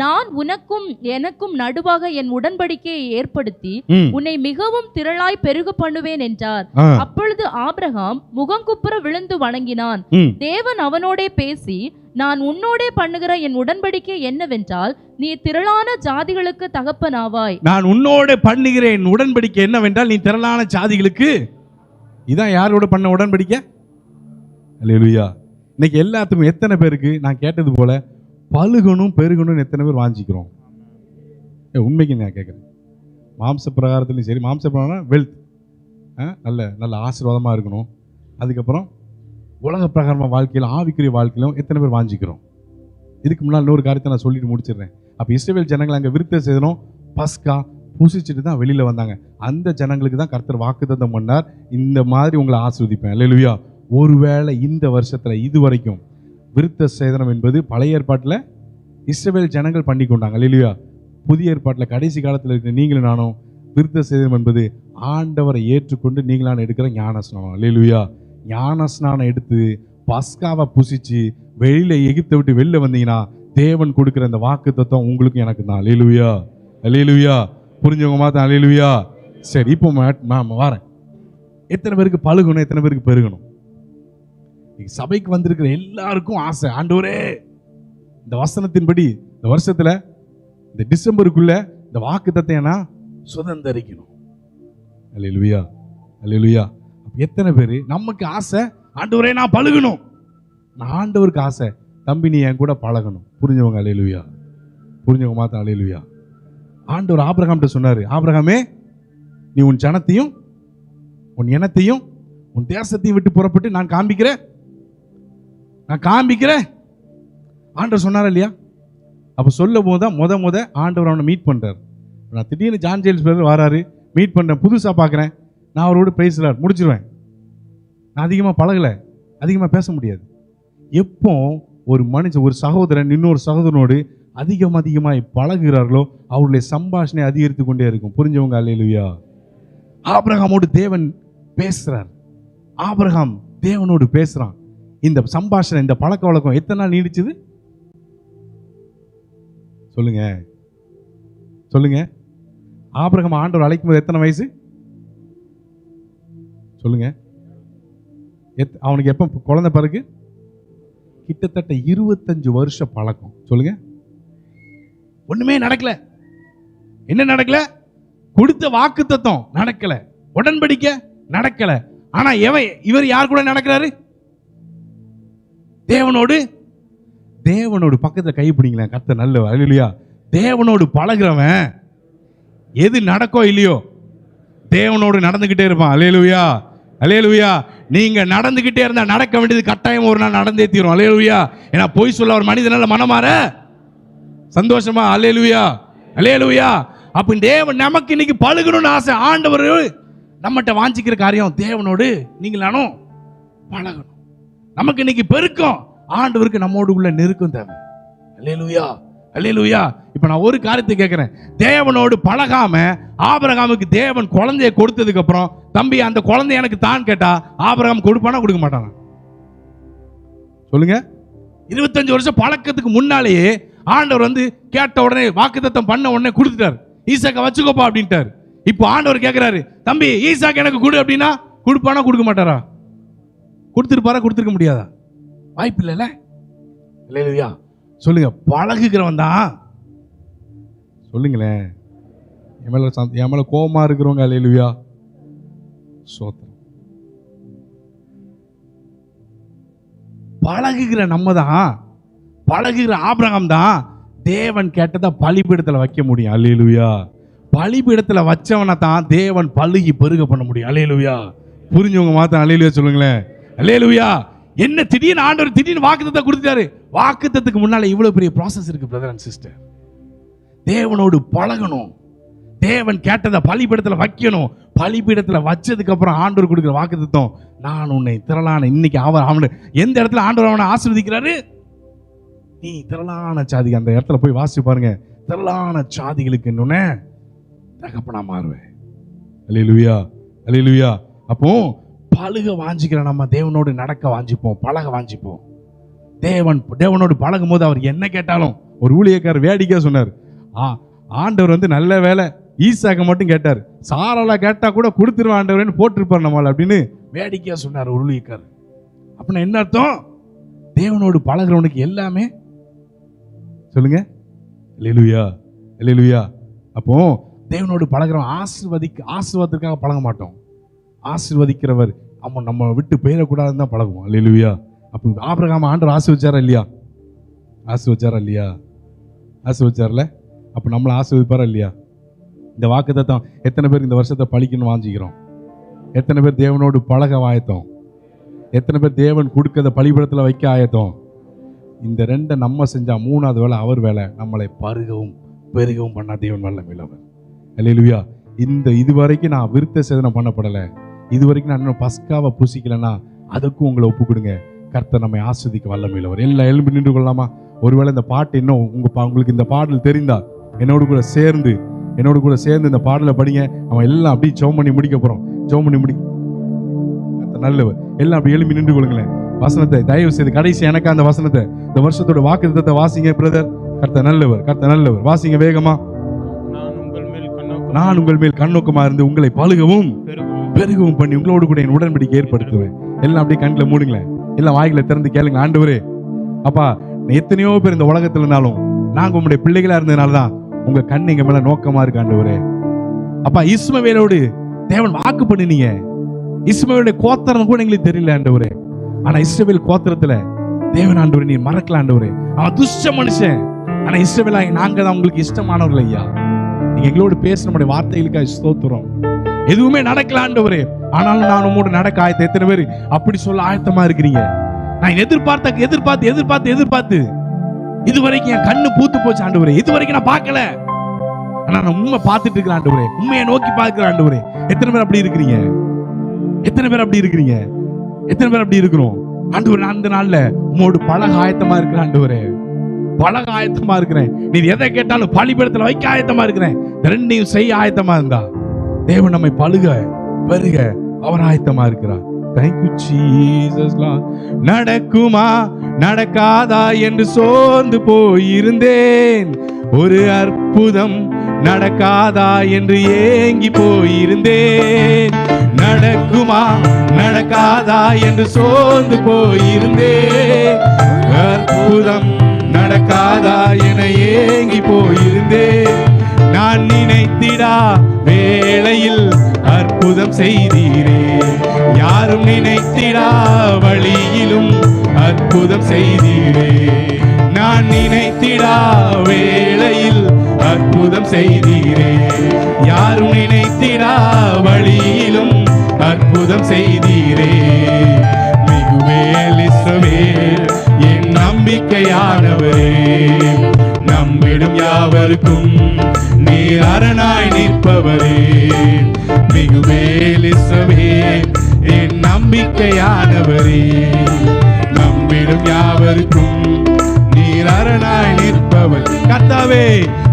C: நான் உனக்கும் எனக்கும் நடுவாக என் உடன்படிக்கையை ஏற்படுத்தி உன்னை மிகவும் திரளாய் பெருக பண்ணுவேன் என்றார். அப்பொழுது ஆபிரகாம் முகங்குப்புற விழுந்து வணங்கினான். தேவன் அவனோடே பேசி, நான் உன்னோடே பண்ணுகிற என் உடன்படிக்கை என்னவென்றால், நீ திரளான ஜாதிகளுக்கு தகப்பனாவாய்.
A: நான் உன்னோட பண்ணுகிற என் உடன்படிக்கை என்னவென்றால், நீ திரளான ஜாதிகளுக்கு. இதான் யாரோட பண்ண உடன்படிக்கை? அல்லேலூயா. இன்னைக்கு எல்லாத்துக்கும் எத்தனை பேருக்கு நான் கேட்டது போல பழுகணும் பெருகணும் எத்தனை பேர் வாஞ்சிக்கிறோம்? உண்மைக்கு நான் கேட்குறேன். மாம்ச பிரகாரத்துலையும் சரி, மாம்ச பிரகாரம் வெல்த், நல்ல நல்ல ஆசீர்வாதமாக இருக்கணும். அதுக்கப்புறம் உலக பிரகாரமாக வாழ்க்கையில், ஆவிக்குரிய வாழ்க்கையிலும் எத்தனை பேர் வாஞ்சிக்கிறோம்? இதுக்கு முன்னால் இன்னொரு காரியத்தை நான் சொல்லிட்டு முடிச்சிடுறேன். அப்போ இஸ்ரவேல் ஜனங்கள் அங்கே விருத்த சேதனம் பஸ்கா பூசிச்சுட்டு தான் வெளியில் வந்தாங்க. அந்த ஜனங்களுக்கு தான் கர்த்தர் வாக்குத்தத்தம் பண்ணார், இந்த மாதிரி உங்களை ஆசீர்வதிப்பேன். அல்லேலூயா. ஒருவேளை இந்த வருஷத்தில் இது வரைக்கும் விருத்த சேதனம் என்பது பழைய ஏற்பாட்டில் இஸ்ரவேல் ஜனங்கள் பண்ணி கொண்டாங்க. அல்லேலூயா. புதிய ஏற்பாட்டில் கடைசி காலத்தில் இருக்கிற நீங்களும் நானும் விருத்த சேதனம் என்பது ஆண்டவரை ஏற்றுக்கொண்டு நீங்களான எடுக்கிற ஞானஸ்நானம். அல்லேலூயா. ஞானஸ்நானம் எடுத்து பஸ்காவை புசிச்சு வெளியில எகிப்தை விட்டு வெளில வந்தீங்கன்னா தேவன் கொடுக்கிற அந்த வாக்கு தத்துவம் உங்களுக்கு எனக்கு தான். அல்லேலூயா. அல்லேலூயா. புரிஞ்சவங்க மாத்த அல்லேலூயா. சரி, இப்போ நான் வரேன். எத்தனை பேருக்கு பழுகணும், எத்தனை பேருக்கு பெருகணும்? சபைக்கு வந்திருக்கிற எல்லாருக்கும் ஆசை, ஆண்டவரே இந்த வசனத்தின்படி இந்த வருஷத்துல இந்த டிசம்பருக்குள்ள இந்த வாக்கு தத்தையனா சுதந்தரிக்கணும். அல்லேலூயா. அல்லேலூயா. எத்தனை பேர் நமக்கு ஆசை, ஆண்டவரே நான் பழகணும். நான் ஆண்டவருக்கு ஆசை, தம்பி நீ என் கூட பழகணும். புரிஞ்சவங்க அல்லேலூயா. புரிஞ்சவங்க மாத்த அல்லேலூயா. ஆண்டவர் ஆபிரகாம்கிட்ட சொன்னாரு, ஆபிரகாமே நீ உன் ஜனத்தையும் உன் இனத்தையும் உன் தேசத்தையும் விட்டு புறப்பட்டு நான் காண்பிக்கிறேன். ஆண்டவர் சொன்னாரா இல்லையா? அப்ப சொல்லும் போது தான் முத ஆண்டவர் அவனை மீட் பண்றாரு. நான் திடீர்னு ஜான் ஜேம்ஸ் பிரதர் வராரு, மீட் பண்றேன், புதுசா பார்க்குறேன், நான் அவரோட பேசலார் முடிச்சிருவேன். நான் அதிகமாக பழகலை, அதிகமாக பேச முடியாது. எப்போ ஒரு மனுஷன் ஒரு சகோதரன் இன்னொரு சகோதரனோடு அதிகமாக பழகுகிறார்களோ அவருடைய சம்பாஷணை அதிகரித்து கொண்டே இருக்கும். புரிஞ்சவங்க அல்லேலூயா. ஆபிரகாமோடு தேவன் பேசுறார், ஆபிரகாம் தேவனோடு பேசுறான். இந்த சம்பாஷணை, இந்த பழக்க வழக்கம் எத்தனை நாள் நீடிச்சது? சொல்லுங்க சொல்லுங்க. ஆபிரகாம் ஆண்டவர் அழைக்கும் போது எத்தனை வயசு சொல்லுங்க? அவனுக்கு எப்ப குழந்தை பிறகு? கிட்டத்தட்ட 25 வருஷ பழக்கம். சொல்லுங்க. ஒண்ணுமே நடக்கல. என்ன நடக்கல? கொடுத்த வாக்கு தத்தம் நடக்கல, உடன்படிக்கை நடக்கல. ஆனா இவர் யார் கூட நடக்கிறாரு? தேவனோடு. பக்கத்துல கை பிடிங்களேன். கர்த்தர் நல்லவர். அல்லேலூயா. தேவனோடு பழகுறவன் எது நடக்கோ இல்லையோ தேவனோடு நடந்துகிட்டே இருப்பான். அல்லேலூயா. அல்லேலூயா. நீங்க நடந்துகிட்டே இருந்தா நடக்க வேண்டியது கட்டாயம் ஒரு நாள் நடந்தே தீரும். அல்லேலூயா. ஏன்னா பொய் சொல்ல ஒரு மனிதனால மனமாற சந்தோஷமா? அல்லேலூயா. அல்லேலூயா. அப்ப தேவன் நமக்கு இன்னைக்கு பழகணும்னு ஆசை. ஆண்டவர் நம்மகிட்ட வாஞ்சிக்கிற காரியம் தேவனோடு நீங்கள் நானும் பழகணும். நமக்கு இன்னைக்கு பெருக்கம், ஆண்டவருக்கு நம்மோடு உள்ள நெருக்கம் தேவை. அல்லேலூயா. அல்லேலூயா. இப்ப நான் ஒரு காரியத்தை கேட்கிறேன். தேவனோடு பழகாம ஆபிரகாமுக்கு தேவன் குழந்தையை கொடுத்ததுக்கு அப்புறம், தம்பி அந்த குழந்தை எனக்கு தான் கேட்டா ஆபிரகாம் கொடுப்பானா கொடுக்க மாட்டானா? சொல்லுங்க. 25 வருஷம் பழக்கத்துக்கு முன்னாலேயே ஆண்டவர் கேட்ட உடனே வாக்குத்தத்தம் பண்ண உடனே கொடுத்துட்டார். ஈசாக்க வச்சுக்கோப்பா அப்படின்ட்டார். இப்போ ஆண்டவர் கேட்கிறாரு, தம்பி ஈசாக்கு எனக்கு கொடு அப்படின்னா கொடுப்பானா கொடுக்க மாட்டாரா? கொடுத்துருப்பாரா? கொடுத்துருக்க முடியாதா? வாய்ப்பு இல்லைல்ல. இல்லையா? சொல்லுங்க. பழகுகிறவன் தான். சொல்லுங்களேன். என் மேல கோபமா இருக்கிறவங்க அல்லேலூயா சோத்திரம். பழகுகிற நம்ம தான், பழகுகிற ஆபிரகாம் தான் தேவன் கேட்டதை பலிபீடத்துல வைக்க முடியும். அல்லேலூயா. பலிபீடத்துல வச்சவனை தான் தேவன் பழுகி பெருக பண்ண முடியும். அல்லேலூயா. புரிஞ்சவங்க மாத்த அல்லேலூயா சொல்லுங்களேன். அல்லேலூயா. என்ன திடீர்னு ஆண்டவர் திடீர்னு வாக்குத்தத்தை கொடுத்துட்டாரு. வாக்குத்தத்துக்கு முன்னால இவ்வளவு பெரிய ப்ராசஸ் இருக்கு பிரதர் அண்ட் சிஸ்டர். தேவனோடு பழகணும், தேவன் கேட்டதை பலிபீடத்துல வைக்கணும். பலிபீடத்துல வச்சதுக்கு அப்புறம் ஆண்டவர் கொடுக்கிற வாக்குத்தத்தம், நான் உன்னை திரளான, இன்னைக்கு அவன் எந்த இடத்துல ஆண்டவர் அவனை ஆசீர்வதிக்கிறாரு? நீ திரளான சாதி. அந்த இடத்துல போய் வாசிச்சு பாருங்க. திரளான சாதிகளுக்கு இன்னொன்னு தகப்பனா மாறுவேன். அல்லேலூயா, அல்லேலூயா. அப்போ பழக வாஞ்சிக்கிற நம்ம தேவனோடு நடக்க வாஞ்சிப்போம், பழக வாஞ்சிப்போம். தேவனோடு பழகும் போது அவர் என்ன கேட்டாலும், ஒரு ஊழியக்காரர் வேடிக்கையா சொன்னார், ஆண்டவர் வந்து நல்ல வேலை ஈசாக்க மட்டும் கேட்டார், சாராளா கேட்டா கூட கொடுத்துருவான் ஆண்டவர்னு போட்டிருப்பார் நம்மள அப்படின்னு வேடிக்கையா சொன்னார் ஒரு ஊழியக்காரர். அப்படின்னா என்ன அர்த்தம்? தேவனோடு பழகிறவனுக்கு எல்லாமே, சொல்லுங்க, அல்லேலூயா, அல்லேலூயா. அப்போ தேவனோடு பழகிறவன் ஆசீர்வாதத்துக்காக பழக மாட்டோம். ஆசீர்வதிக்கிறவர் நம்ம விட்டு போயிடக்கூடாதுன்னு தான் பழகுவோம். அல்லேலூயா. அப்போ ஆபிரகாம் ஆண்டவர் ஆசீர்வதிச்சாரா இல்லையா? ஆசீர்வதிச்சாரா இல்லையா? ஆசீர்வதிச்சார்ல. அப்போ நம்மளை ஆசீர்வதிப்பாரா இல்லையா? இந்த வாக்குத்தத்தம் எத்தனை பேர் இந்த வருஷத்தை பழிக்கணும்னு வாஞ்சிக்கிறோம்? எத்தனை பேர் தேவனோடு பழக ஆயத்தம்? எத்தனை பேர் தேவன் கொடுக்கறத பலிபீடத்தில் வைக்க ஆயத்தம்? இந்த ரெண்டை நம்ம செஞ்சா மூணாவது வேலை அவர் வேலை, நம்மளை பருகவும் பெருகவும் பண்ணா தேவன் வல்லமையுள்ளவர். அல்லேலூயா. இதுவரைக்கும் நான் விருத்த சேதனம் பண்ணப்படலை, இதுவரைக்கும் நான் இன்னும் பஸ்காவை புசிக்கலைன்னா அதுக்கும் உங்களை ஒப்பு கொடுங்க. கர்த்தர் நம்மை ஆஸ்வதிக்க வல்லமையுள்ளவர். எல்லாம் எழும்பி நின்று கொள்ளலாமா? ஒருவேளை இந்த பாட்டு இன்னும் உங்களுக்கு இந்த பாடல் தெரிந்தா என்னோடு கூட சேர்ந்து இந்த பாடலை படிங்க. அவன் எல்லாம் அப்படியே ஜெபம் பண்ணி முடிக்க போறோம். ஜெபம் பண்ணி கர்த்தர் நல்லவர். எல்லாம் அப்படி எழும்பி நின்று கொள்ளுங்களேன். வசனத்தை தயவு செய்து கடைசி எனக்கு அந்த வசனத்தை, இந்த வருஷத்தோட வாக்குத்தத்தத்தை வாசிங்க பிரதர். கர்த்தர் நல்லவர், கர்த்தர் நல்லவர். வாசிங்க வேகமா. நான் உங்கள் மேல் கண்ணோக்கமா இருந்து உங்களை பழுகவும் பெருகவும் பண்ணி உங்களோடு கூட என் உடன்படிக்கை ஏற்படுத்துவேன். எல்லாம் அப்படியே கண்ணில் மூடுங்களேன், எல்லாம் வாய்களை திறந்து கேளுங்க. ஆண்டவரே, அப்பா, எத்தனையோ பேர் இந்த உலகத்துல இருந்தாலும் நாங்க உங்களுடைய பிள்ளைகளா இருந்ததுனாலதான் உங்க கண் எங்க மேல நோக்கமா இருக்கு ஆண்டவரே. அப்பா, இஸ்மவேலோடு தேவன் வாக்கு பண்ணினீங்க. இஸ்மவேலுடைய கோத்திரம் கூட எங்களுக்கு தெரியல ஆண்டவரே. ஆனா இஸ்ரவேல் கோத்திரத்துல தேவன் ஆண்டவரே நீ மறக்கல ஆண்டவரே. அவன் துஷ்ட மனுஷன், ஆனா இஸ்ரவேலாகி நாங்க தான் உங்களுக்கு இஷ்டமானவர்கள் ஐயா. நீங்க எங்களோடு பேச நம்முடைய வார்த்தைகளுக்காக ஸ்தோத்திரம். எதுவுமே நடக்கல ஆண்டவரே, ஆனாலும் நான் உங்களோட நடக்க ஆயத்தம். எத்தனை பேர் அப்படி சொல்ல ஆயத்தமா இருக்கிறீங்க? நான் எதிர்பார்த்து இதுவரைக்கும் என் கண்ணு பூத்து போச்சு ஆண்டவரே. இதுவரைக்கும் நான் பார்க்கல, ஆனா நான் உண்மை பார்த்துட்டு இருக்கிறேன் ஆண்டவரே. உண்மையை நோக்கி பார்க்கிறேன் ஆண்டவரே. எத்தனை பேர் அப்படி இருக்கிறீங்க? எத்தனை பேர் அப்படி இருக்கிறோம் ஆண்டவரே? நான் அந்த நாள்ல உங்களோடு பழக ஆயத்தமா இருக்கிறேன் ஆண்டவரே. பழக ஆயத்தமா இருக்கிறேன். நீ எதை கேட்டாலும் பலிபீடத்துல வைக்க ஆயத்தமா இருக்கிறேன். ரெண்டையும் செய்ய ஆயத்தமா இருந்தா தேவன் நம்மை பழுக பெருக அவர் ஆயத்தமா இருக்கிறார். Thank you Jesus Lord. நடக்குமா நடக்காதா என்று சோர்ந்து போயிருந்தேன். ஒரு அற்புதம் நடக்காதா என்று ஏங்கி போயிருந்தேன். நடக்குமா நடக்காதா என்று சோர்ந்து போயிருந்தேன். அற்புதம் நடக்காதா என ஏங்கி போயிருந்தேன். நான் நினைத்திடா வேளையில் அற்புதம் செய்தீரே. யாரும் நினைத்திடா வழியிலும் அற்புதம் செய்தீரே. நான் நினைத்திடா வேளையில் அற்புதம் செய்தீரே. யாரும் நினைத்திடா வழியிலும் அற்புதம் செய்தீரே. மிகுவேல் இஸ்ரவேல் என் நம்பிக்கையானவரே. நம்பிடும் யாவருக்கும் நீர் அரணாய் நிற்பவரே. மிகுவேல் இஸ்ரவேல் என் நம்பிக்கையானவரே. நம்பிடும் யாவருக்கும் நீர் அரணாய் நிற்பவர். கர்த்தாவே,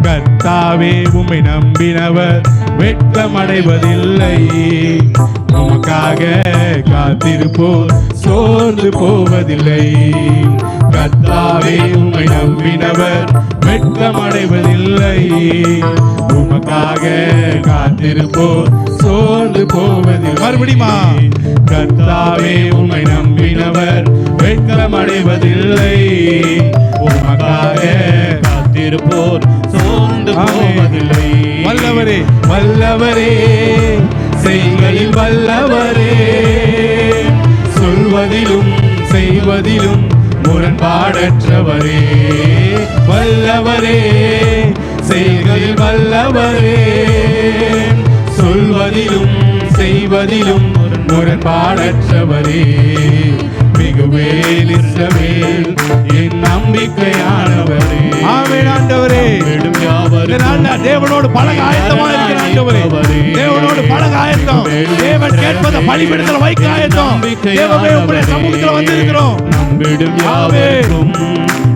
A: கர்த்தாவே, உம்மை நம்பினவர் வெட்கமடைவதில்லை. உமக்காக காத்திருப்போர் சோர்ந்து போவதில்லை. கர்த்தாவே, உம்மை நம்பினவர் வெட்கமடைவதில்லை. உமக்காக காத்திருப்போர் சோர்ந்து போவதில்லை. மறுபடியுமா? கர்த்தாவே, உம்மை நம்பினவர் வெட்கமடைவதில்லை. உமக்காக காத்திருப்போர் சோர்ந்து போவதில்லை. வல்லவரே, வல்லவரே, செய்களில் வல்லவரே. சொல்வதிலும் செய்வதிலும் முரண்பாடற்றவரே. வல்லவரே, செய்களில் வல்லவரே. சொல்வதிலும் செய்வதிலும் முரண்பாடற்றவரே. மிகுவேல் இஸ்ரவேல் என் நம்பிக்கையானவரே. ஆமென் ஆண்டவரே. தேவனோடு பழக ஆயத்தமா இருக்கிற ஆண்டவரே. தேவனோடு பழக ஆயத்தம். தேவன் கேட்பதை பலிபீடத்தில் வைக்க ஆயத்தம். தேவமே, உம்முடைய சமூகத்தில் வந்திருக்கிறோம். நம்பிடும் யாவருக்கும்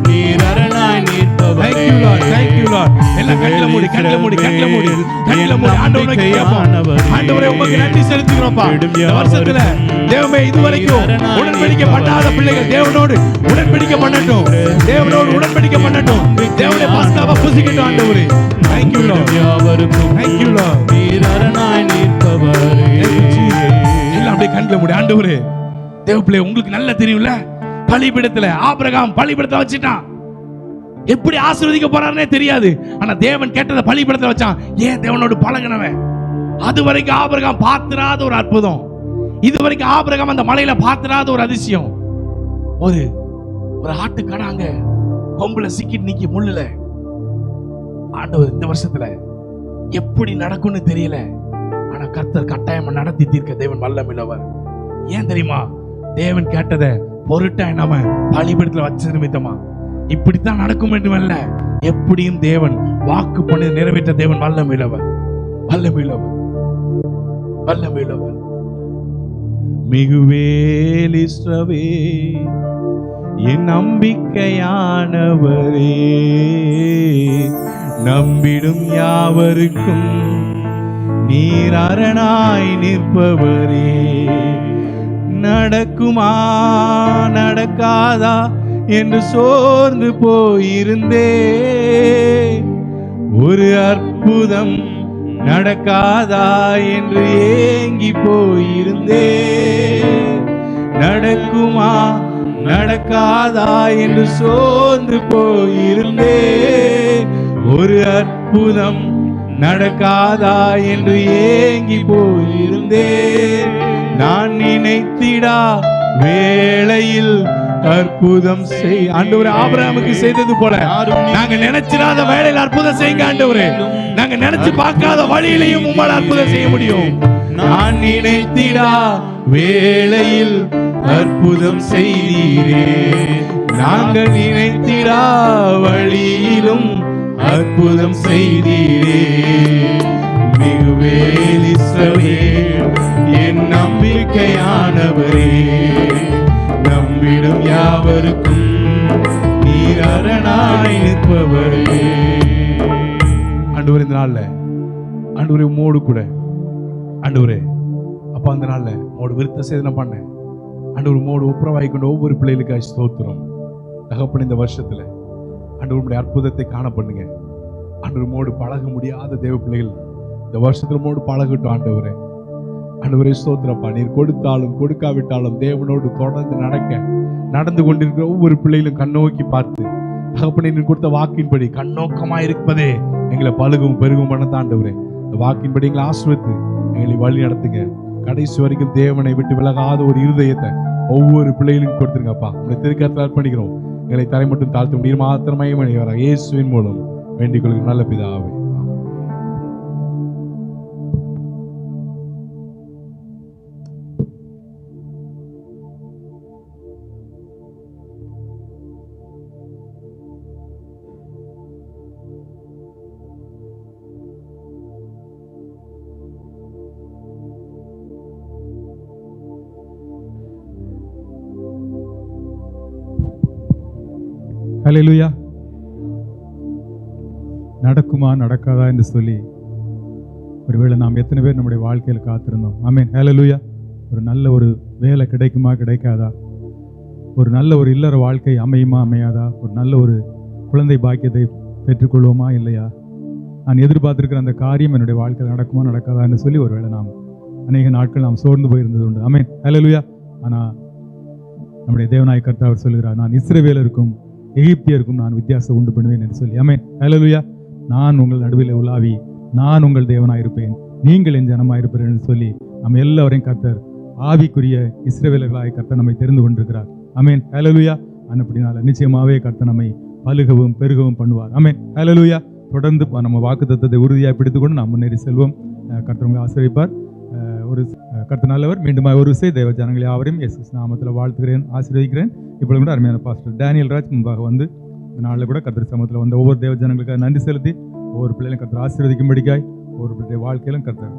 A: நீர் அரணாய் நிற்பவரே. Thank you Lord. Thank you you Lord. எல்லாம் கண்களை மூடி ஆண்டவரை கேட்போம். ஆண்டவரே உமக்கு நன்றி செலுத்துகிறோம்ப்பா. இந்த வருஷத்துல தேவமே இதுவரைக்கும் உடன்படிக்கை பண்ணாத பிள்ளைகள் தேவனோடு உடன்படிக்கை பண்ணட்டும். தேவனே பாஸ்தாவை புசிக்கட்டும் ஆண்டவரே. Thank you Lord. Thank you Lord. எல்லாம் அப்படியே கண்களை மூடி. ஆண்டவரே தேவ பிள்ளை உங்களுக்கு நல்லா தெரியும்ல, பலிபீடத்துல ஆபிரகாம் பலிபீடத்தை வச்சிட்டான். எப்படி ஆசீர்வதிக்க போறாருன்னே தெரியாது. ஆனா தேவன் கேட்டதை பலிபீடத்துல வச்சான். ஏன்? தேவனோடு பழகினவன். அது வரைக்கும் ஆபிரகாம் பார்த்திராத ஒரு அற்புதம், இது வரைக்கும் ஆபிரகாம் அந்த மலையில பார்த்திராத ஒரு அதிசயம். ஒரு ஆட்டுக்கடாங்க கொம்புல சிக்கிட்டு நிக்கி முள்ளுல. ஆண்டவர் இந்த வருஷத்துல எப்படி நடக்கும்னு தெரியல, ஆனா கர்த்தர் கட்டாயமா நடத்தி தீர்க்க தேவன் வல்லமையுள்ளவர். ஏன் தெரியுமா? தேவன் கேட்டதை பொருட்டா நாம பலிபீடத்துல வச்ச நிமித்தமா இப்படித்தான் நடக்கும் என்று அல்ல, எப்படியும் தேவன் வாக்கு பண்ணி நிறைவேற்ற தேவன் வல்லமையுள்ளவர். மிகுவேல் இஸ்ரவேல் என் நம்பிக்கையானவரே, நம்பிடும் யாவருக்கும் நீர் அரணாய் நிற்பவரே. நடக்குமா நடக்காதா என்று சோர்ந்து போயிருந்தே, ஒரு அற்புதம் நடக்காதா என்று ஏங்கி போயிருந்தே. நடக்குமா நடக்காதா என்று சோர்ந்து போயிருந்தே, ஒரு அற்புதம் நடக்காதா என்று ஏங்கி போயிருந்தே. நான் நினைத்திடா வேளையில் அற்புதம் செய். ஆண்டவரே ஆபிரகாமுக்கு செய்தது போல நாங்க நினைச்சிராத வேளையில் அற்புதம் செய்யுங்க ஆண்டவரே. நாங்க நினைச்சு பார்க்காத வழியிலையும் உம்மால் அற்புதம் செய்ய முடியும். நான் நினைத்திடா வேளையில் அற்புதம் செய்தீரே, நாங்கள் நினைத்திடா வழியிலும் அற்புதம் செய்தீரே. மிகுவேல் இஸ்ரவேல் என் நம்பிக்கையானவரே, நம்பிடும் யாவருக்கும் நீர் அரணாய் நிற்பவரே. ஆண்டவரே இந்த நாள்ல ஆண்டவரே உம்மோடு கூட ஆண்டவரே அப்பா அந்த நாள்ல உம்மோடு விருத்த சேதனை பண்ண ஆண்டவர் உம்மோடு ஒப்புரவாகி கொண்ட ஒவ்வொரு பிள்ளைகளுக்காக ஸ்தோத்திரம். தகப்பன் இந்த வருஷத்துல ஆண்டவர் உம்முடைய அற்புதத்தை காண பண்ணுங்க. ஆண்டவர் உம்மோடு பழக முடியாத தேவ பிள்ளைகள் இந்த வருஷத்துல உம்மோடு பழகட்டும் ஆண்டவரே. ஆண்டவரே ஸ்தோத்திரப்பா. நீர் கொடுத்தாலும் கொடுக்காவிட்டாலும் தேவனோடு தொடர்ந்து நடந்து கொண்டிருக்கிற ஒவ்வொரு பிள்ளைகளும் கண்ணோக்கி பார்த்து தகப்பனே நீர் கொடுத்த வாக்கின்படி கண்ணோக்கமா இருப்பதே எங்களை பழுகும் பெருகும் பண்ண ஆண்டவரே. இந்த வாக்கின்படி எங்களை ஆசீர்வதித்து எங்களை வழி நடத்துங்க. கடைசி வரைக்கும் தேவனை விட்டு விலகாத ஒரு இருதயத்தை ஒவ்வொரு பிள்ளைகளுக்கும் கொடுத்துருங்கப்பா. உங்களை திருக்கரத்தில் அர்ப்பணிக்கிறோம். எங்களை தரை மட்டும் தாழ்த்த முடியும் மாத்திரமே மணிவராக இயேசுவின் மூலம் வேண்டிக் கொள்கிறோம் நல்ல பிதாவே.
D: ஹல்லேலூயா. நடக்குமா நடக்காதா என்று சொல்லி ஒருவேளை நாம் எத்தனை பேர் நம்முடைய வாழ்க்கையில் காத்திருந்தோம். ஆமென். ஹல்லேலூயா. ஒரு நல்ல ஒரு வேலை கிடைக்குமா கிடைக்காதா, ஒரு நல்ல ஒரு இல்லற வாழ்க்கை அமையுமா அமையாதா, ஒரு நல்ல ஒரு குழந்தை பாக்கியத்தை பெற்றுக்கொள்வோமா இல்லையா, நான் எதிர்பார்த்திருக்கிற அந்த காரியம் என்னுடைய வாழ்க்கையில் நடக்குமா நடக்காதா என்று சொல்லி ஒருவேளை நாம் அநேக நாட்கள் நாம் சோர்ந்து போயிருந்தது உண்டு. ஆமென். ஹல்லேலூயா. ஆனால் நம்முடைய தேவனாய் கர்த்தர் அவர் சொல்கிறார், நான் இஸ்ரவேலருக்கும் எகிப்தியருக்கும் நான் வித்தியாசம் உண்டு பண்ணுவேன் என்று சொல்லி. ஆமென். ஹல்லேலூயா. நான் உங்கள் நடுவில் உலாவி நான் உங்கள் தேவனாயிருப்பேன், நீங்கள் என் ஜனமாயிருப்பீர்கள் என்று சொல்லி நம்ம எல்லாரையும் கர்த்தர் ஆவிக்குரிய இஸ்ரவேலர்களாய் கர்த்தர் நம்மை தெரிந்து கொண்டிருக்கிறார். ஆமென். ஹல்லேலூயா. அப்படினால நிச்சயமாகவே கர்த்தர் நம்மை பலுகவும் பெருகவும் பண்ணுவார். ஆமென். ஹல்லேலூயா. தொடர்ந்து நம்ம வாக்குத்தத்தத்தை உறுதியாக பிடித்துக்கொண்டு நாம் முன்னேறி செல்வோம். கர்த்தர் உங்களை ஆசீர்வதிப்பார். ஒரு கர்த்தர் நல்லவர். மீண்டும் ஒரு விசை தேவ ஜனங்களை யாவரையும் இயேசு நாமத்தில் வாழ்த்துகிறேன், ஆசீர்வதிக்கிறேன். இப்பொழுது கூட அருமையான பாஸ்டர் டேனியல் ராஜ் முன்பாக வந்து இந்த நாளில் கூட கர்த்தர் சமூகத்தில் வந்த ஒவ்வொரு தேவ ஜனங்களுக்காக நன்றி செலுத்தி ஒவ்வொரு பிள்ளைகளும் கர்த்தர் ஆசீர்வதிக்கும்படிக்காய் ஒவ்வொரு பிள்ளைய வாழ்க்கையிலும் கர்த்தர்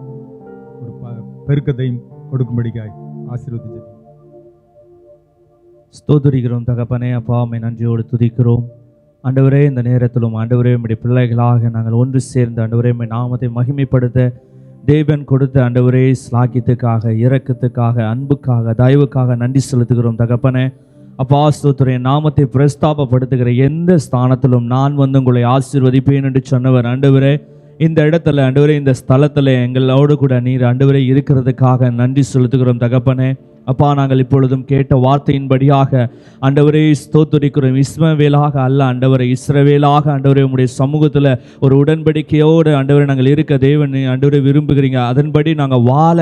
D: ஒரு பெருக்கத்தையும் கொடுக்கும்படிக்காய் ஆசீர்வதிச்சு
E: ஸ்தோத்திரிக்கிறோம். தகப்பனே அப்பா, உம்மை நன்றியோடு துதிக்கிறோம். ஆண்டவரே, இந்த நேரத்திலும் ஆண்டவரே உம்முடைய பிள்ளைகளாக நாங்கள் ஒன்று சேர்ந்து ஆண்டவரே உம்முடைய நாமத்தை மகிமைப்படுத்த தேவன் கொடுத்த ஆண்டவரே ஸ்லாக்கியத்துக்காக, இரக்கத்துக்காக, அன்புக்காக, தயவுக்காக நன்றி செலுத்துகிறோம் தகப்பனே. அப்பா ஸ்தோத்திரம், நாமத்தை பிரஸ்தாபப்படுத்துகிற எந்த ஸ்தானத்திலும் நான் வந்து உங்களை ஆசீர்வதிப்பேன் என்று சொன்னவர் ஆண்டவரே, இந்த இடத்துல ஆண்டவரே, இந்த ஸ்தலத்தில் எங்களோடு கூட நீர் ஆண்டவரே இருக்கிறதுக்காக நன்றி செலுத்துகிறோம் தகப்பனே. அப்பா, நாங்கள் இப்பொழுதும் கேட்ட வார்த்தையின்படியாக ஆண்டவரே ஸ்தோத்திரிக்கிறோம். இஸ்மவேலாக அல்ல ஆண்டவரே, இஸ்ரவேலாக ஆண்டவரே உம்முடைய சமூகத்தில் ஒரு உடன்படிக்கையோடு ஆண்டவரே நாங்கள் இருக்க தேவன் ஆண்டவரே விரும்புகிறீங்க. அதன்படி நாங்கள் வாழ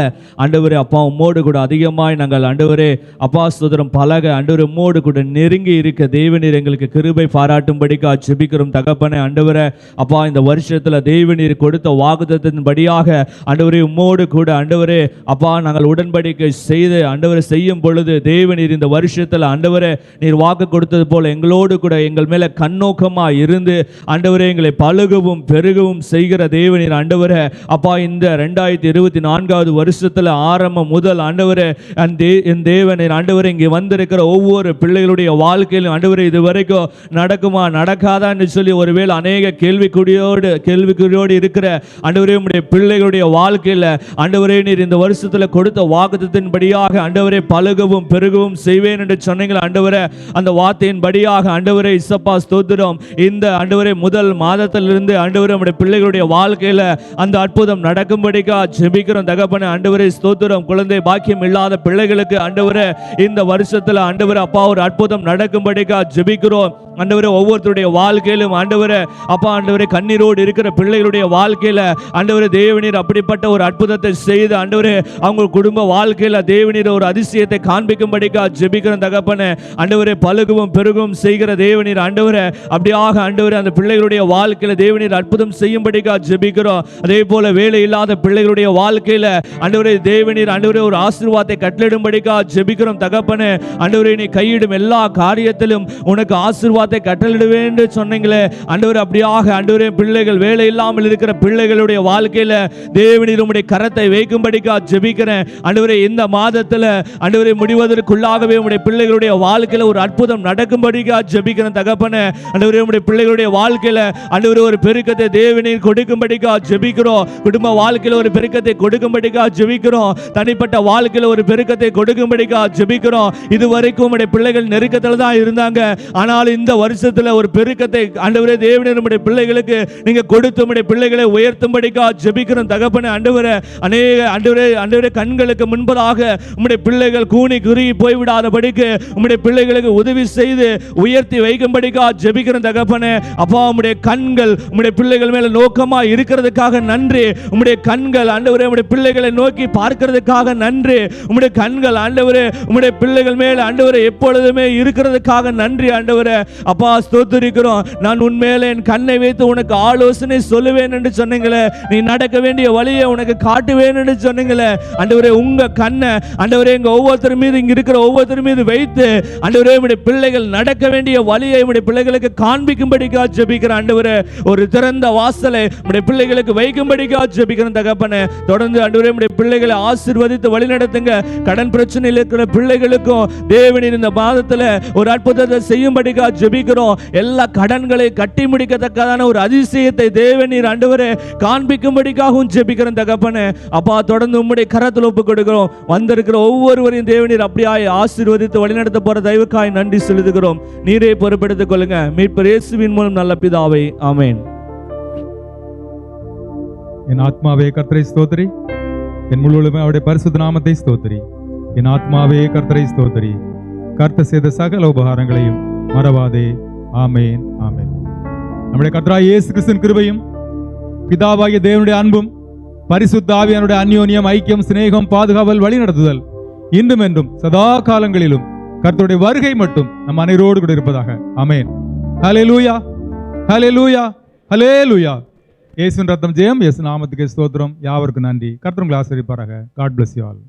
E: ஆண்டவரே அப்பா உம்மோடு கூட அதிகமாய் நாங்கள் ஆண்டவரே அப்பா ஸ்தோத்திரம் பழக ஆண்டவரே உம்மோடு கூட நெருங்கி இருக்க தேவநீர் எங்களுக்கு கிருபை பாராட்டும்படிக்கா ஜெபிக்கிறோம் தகப்பனே. ஆண்டவரே அப்பா, இந்த வருஷத்தில் தேவநீர் கொடுத்த வாக்குத்தத்தின்படியாக ஆண்டவரே உம்மோடு கூட ஆண்டவரே அப்பா நாங்கள் உடன்படிக்கை செய்து ஆண்டவரை செய்யும் பொழுது தேவநீர் இந்த வருஷத்தில் ஆண்டவரே நீர் வாக்கு கொடுத்தது போல எங்களோடு கூட எங்கள் மேல கண்ணோக்கமாக இருந்து ஆண்டவரே எங்களை பழுகவும் பெருகவும் செய்கிற தேவநீர் ஆண்டவரே அப்பா, இந்த 2024 வருஷத்தில் ஆரம்பம் முதல் ஆண்டவரே என் தேவநீர் ஆண்டவரே இங்கே வந்திருக்கிற ஒவ்வொரு பிள்ளைகளுடைய வாழ்க்கையிலும் ஆண்டவரே இது வரைக்கும் நடக்குமா நடக்காதா என்று சொல்லி ஒருவேளை அநேக கேள்விக்குறியோடு இருக்கிற ஆண்டவரே உம்முடைய பிள்ளைகளுடைய வாழ்க்கையில் ஆண்டவரே நீர் இந்த வருஷத்தில் கொடுத்த வாக்குத்தத்தின்படியாக ஆண்டவரே பழுகவும் பெருகவும் செய்வேன் என்று சொன்னீங்கள் ஆண்டவரே. அந்த வார்த்தையின் படியாக ஆண்டவரே இசப்பா ஸ்தோத்திரம், இந்த ஆண்டவரே முதல் மாதத்திலிருந்து ஆண்டவரே நம்முடைய பிள்ளைகளுடைய வாழ்க்கையில அந்த அற்புதம் நடக்கும்படிக்கா ஜெபிக்கிறோம் தகப்பனே. ஆண்டவரே ஸ்தோத்திரம், குழந்தை பாக்கியம் இல்லாத பிள்ளைகளுக்கு ஆண்டவரே இந்த வருஷத்துல ஆண்டவரே அப்பா ஒரு அற்புதம் நடக்கும்படிக்கா ஜெபிக்கிறோம் ஆண்டவரே. ஒவ்வொருத்தருடைய வாழ்க்கையிலும் ஆண்டவரே அப்பா ஆண்டவரே கண்ணீரோடு இருக்கிற பிள்ளைகளுடைய வாழ்க்கையில ஆண்டவரே தேவநீர் அப்படிப்பட்ட ஒரு அற்புதத்தை செய்து ஆண்டவரே அவங்க குடும்ப வாழ்க்கையில தேவநீர் ஒரு அதிசயத்தை காண்பிக்கும்படிக்கா ஜெபிக்கிறோம் தகப்பனே. ஆண்டவரே பழுகவும் பெருகவும் செய்கிற தேவநீர் ஆண்டவரே அப்படியாக ஆண்டவரே அந்த பிள்ளைகளுடைய வாழ்க்கையில தேவநீர் அற்புதம் செய்யும்படிக்கா ஜெபிக்கிறோம். அதே போல வேலை இல்லாத பிள்ளைகளுடைய வாழ்க்கையில ஆண்டவரே தேவநீர் ஆண்டவரே ஒரு ஆசீர்வாதத்தை கட்டளிடும்படிக்கா ஜெபிக்கிறோம் தகப்பனே. ஆண்டவரே நீ கையிடும் எல்லா காரியத்திலும் உனக்கு ஆசீர்வாதத்தை கட்டளிடுவேன் என்று சொன்னீங்களே ஆண்டவரே, அப்படியாக ஆண்டவரே பிள்ளைகள் வேலை இல்லாமல் இருக்கிற பிள்ளைகளுடைய வாழ்க்கையில தேவநீர் உம்முடைய கரத்தை வைக்கும்படிக்கா ஜெபிக்கிறேன் ஆண்டவரே. இந்த மாதத்துல ஆண்டவரே முடிவதற்குள்ளாகவே உம்முடைய பிள்ளைகளுடைய வாழ்க்கையில ஒரு அற்புதம் நடக்கும்படிக்கா ஜெபிக்கிறேன் தகப்பனே. ஆண்டவரே உம்முடைய பிள்ளைகளுடைய வாழ்க்கையில ஆண்டவரே ஒரு பெருக்கத்தை தேவநீர் கொடுக்கும்படிக்கா ஜெபிக்கிறோம். குடும்ப வாழ்க்கையில ஒரு பெருக்கத்தை கொடுக்கும்படிக்கா ஜெபிக்கிறோம். தனிப்பட்ட வாழ்க்கையில ஒரு பெருக்கத்தை கொடுக்கும்படிக்கா ஜெபிக்கிறோம். இதுவரைக்கும் உம்முடைய பிள்ளைகள் நெருக்கத்தில் தான் இருந்தாங்க, ஆனால் இந்த வருஷத்துல ஒரு பெருக்கத்தை ஆண்டவரே தேவநீர் உம்முடைய பிள்ளைகளுக்கு நீங்க கொடுத்து உம்முடைய பிள்ளைகளை உயர்த்தும்படிக்கா ஜெபிக்கிறோம் தகப்பனே. ஆண்டவரே அநேக ஆண்டவரே கண்களுக்கு முன்பதாக உம்முடைய பிள்ளைகள் கூனி குறுகி போய்விடாதபடிக்கு உம்முடைய பிள்ளைகளுக்கு உதவி செய்து உயர்த்தி வைக்கும்படிக்கா ஜெபிக்கிறோம் தகப்பனே. அப்பா உம்முடைய கண்கள் உம்முடைய பிள்ளைகள் மேல நோக்கமா இருக்கிறதுக்காக நன்றி. உம்முடைய கண்கள் ஆண்டவரே உம்முடைய பிள்ளைகளை நோக்கி பார்க்கிறதுக்காக நன்றி. உம்முடைய கண்கள் ஆண்டவரே உம்முடைய பிள்ளைகள் மேல ஆண்டவரே எப்பொழுதுமே இருக்கிறதுக்காக நன்றி ஆண்டவரே. அப்பா ஸ்தோத்திரிக்கிறோம். நான் உன்மேல என் கண்ணை வைத்து உனக்கு ஆலோசனை சொல்லுவேன் என்று சொன்னீங்களே, நீ நடக்க வேண்டிய வழியை உனக்கு காட்டுவேன் என்று சொன்னீங்களே ஆண்டவரே. உங்க கண்ணை ஆண்டவரே எங்க ஒவ்வொருத்தர் மீது இங்க இருக்கிற ஒவ்வொருத்தர் மீது வைத்து ஆண்டவரே உம்முடைய பிள்ளைகள் நடக்க வேண்டிய வழியை உம்முடைய பிள்ளைகளுக்கு காண்பிக்கும்படிக்கா ஜெபிக்கிறேன் ஆண்டவரே. ஒரு திறந்த வாசலை உம்முடைய பிள்ளைகளுக்கு வைக்கும்படிக்கா ஜெபிக்கிறேன் தகப்பனே. தொடர்ந்து ஆண்டவரே உம்முடைய பிள்ளைகளை ஆசீர்வதித்து வழிநடத்துங்க. கடன் பிரச்சனையில் இருக்கிற பிள்ளைகளுக்கும் தேவனீர் இந்த மாதத்துல ஒரு அற்புதத்தை செய்யும்படிக்கா ஜெபிக்கிறோம். எல்லா கடன்களை கட்டி முடிக்கத்தக்கதான ஒரு அதிசயத்தை தேவனீர் ஆண்டவரே காண்பிக்கும்படிக்காகவும் ஜெபிக்கிறேன் தகப்பனே. அப்பா தொடர்ந்து உம்முடைய கரத்தில் ஒப்புக் கொடுக்கிறோம். வந்திருக்கிற ஒவ்வொருவரையும் தேவனீர் அப்படியாய் ஆசீர்வதித்து வழிநடத்த போற தயவுக்காய் நன்றி செலுத்துகிறோம். நீரே பொறுப்பெடுத்துக் கொள்ளுங்க. மீட்பர் இயேசுவின் மூலம் நல்ல பிதாவே, ஆமென்.
D: என் ஆத்மாவே கர்த்தரை ஸ்தோத்திரி, என் முழுவதுமே அவருடைய பரிசுத்த நாமத்தை ஸ்தோத்திரி. என் ஆத்மாவே கர்த்தரை ஸ்தோத்திரி, கர்த்தர் செய்த சகல உபகாரங்களையும் மறவாதே. ஆமென், ஆமென். நம்முடைய கர்த்தராகிய இயேசு கிறிஸ்துவின் கிருபையும் பிதாவாகிய தேவனுடைய அன்பும் பரிசுத்த ஆவியானுடைய அந்யோன்யம், ஐக்கியம், சிநேகம், பாதுகாவல், வழி நடத்துதல் இன்றும் என்றும் சதா காலங்களிலும் கர்த்தருடைய வருகை மட்டும் நம் அனைவரோடு கூட இருப்பதாக. ஆமென். ஹல்லேலூயா, ஹல்லேலூயா, ஹல்லேலூயா. இயேசுவின் ரத்தம் ஜெயம், இயேசு நாமத்துக்கு ஸ்தோத்திரம். யாவருக்கும் நன்றி. கர்த்தர் உங்களை ஆசீர்வதிப்பாராக. God bless you all.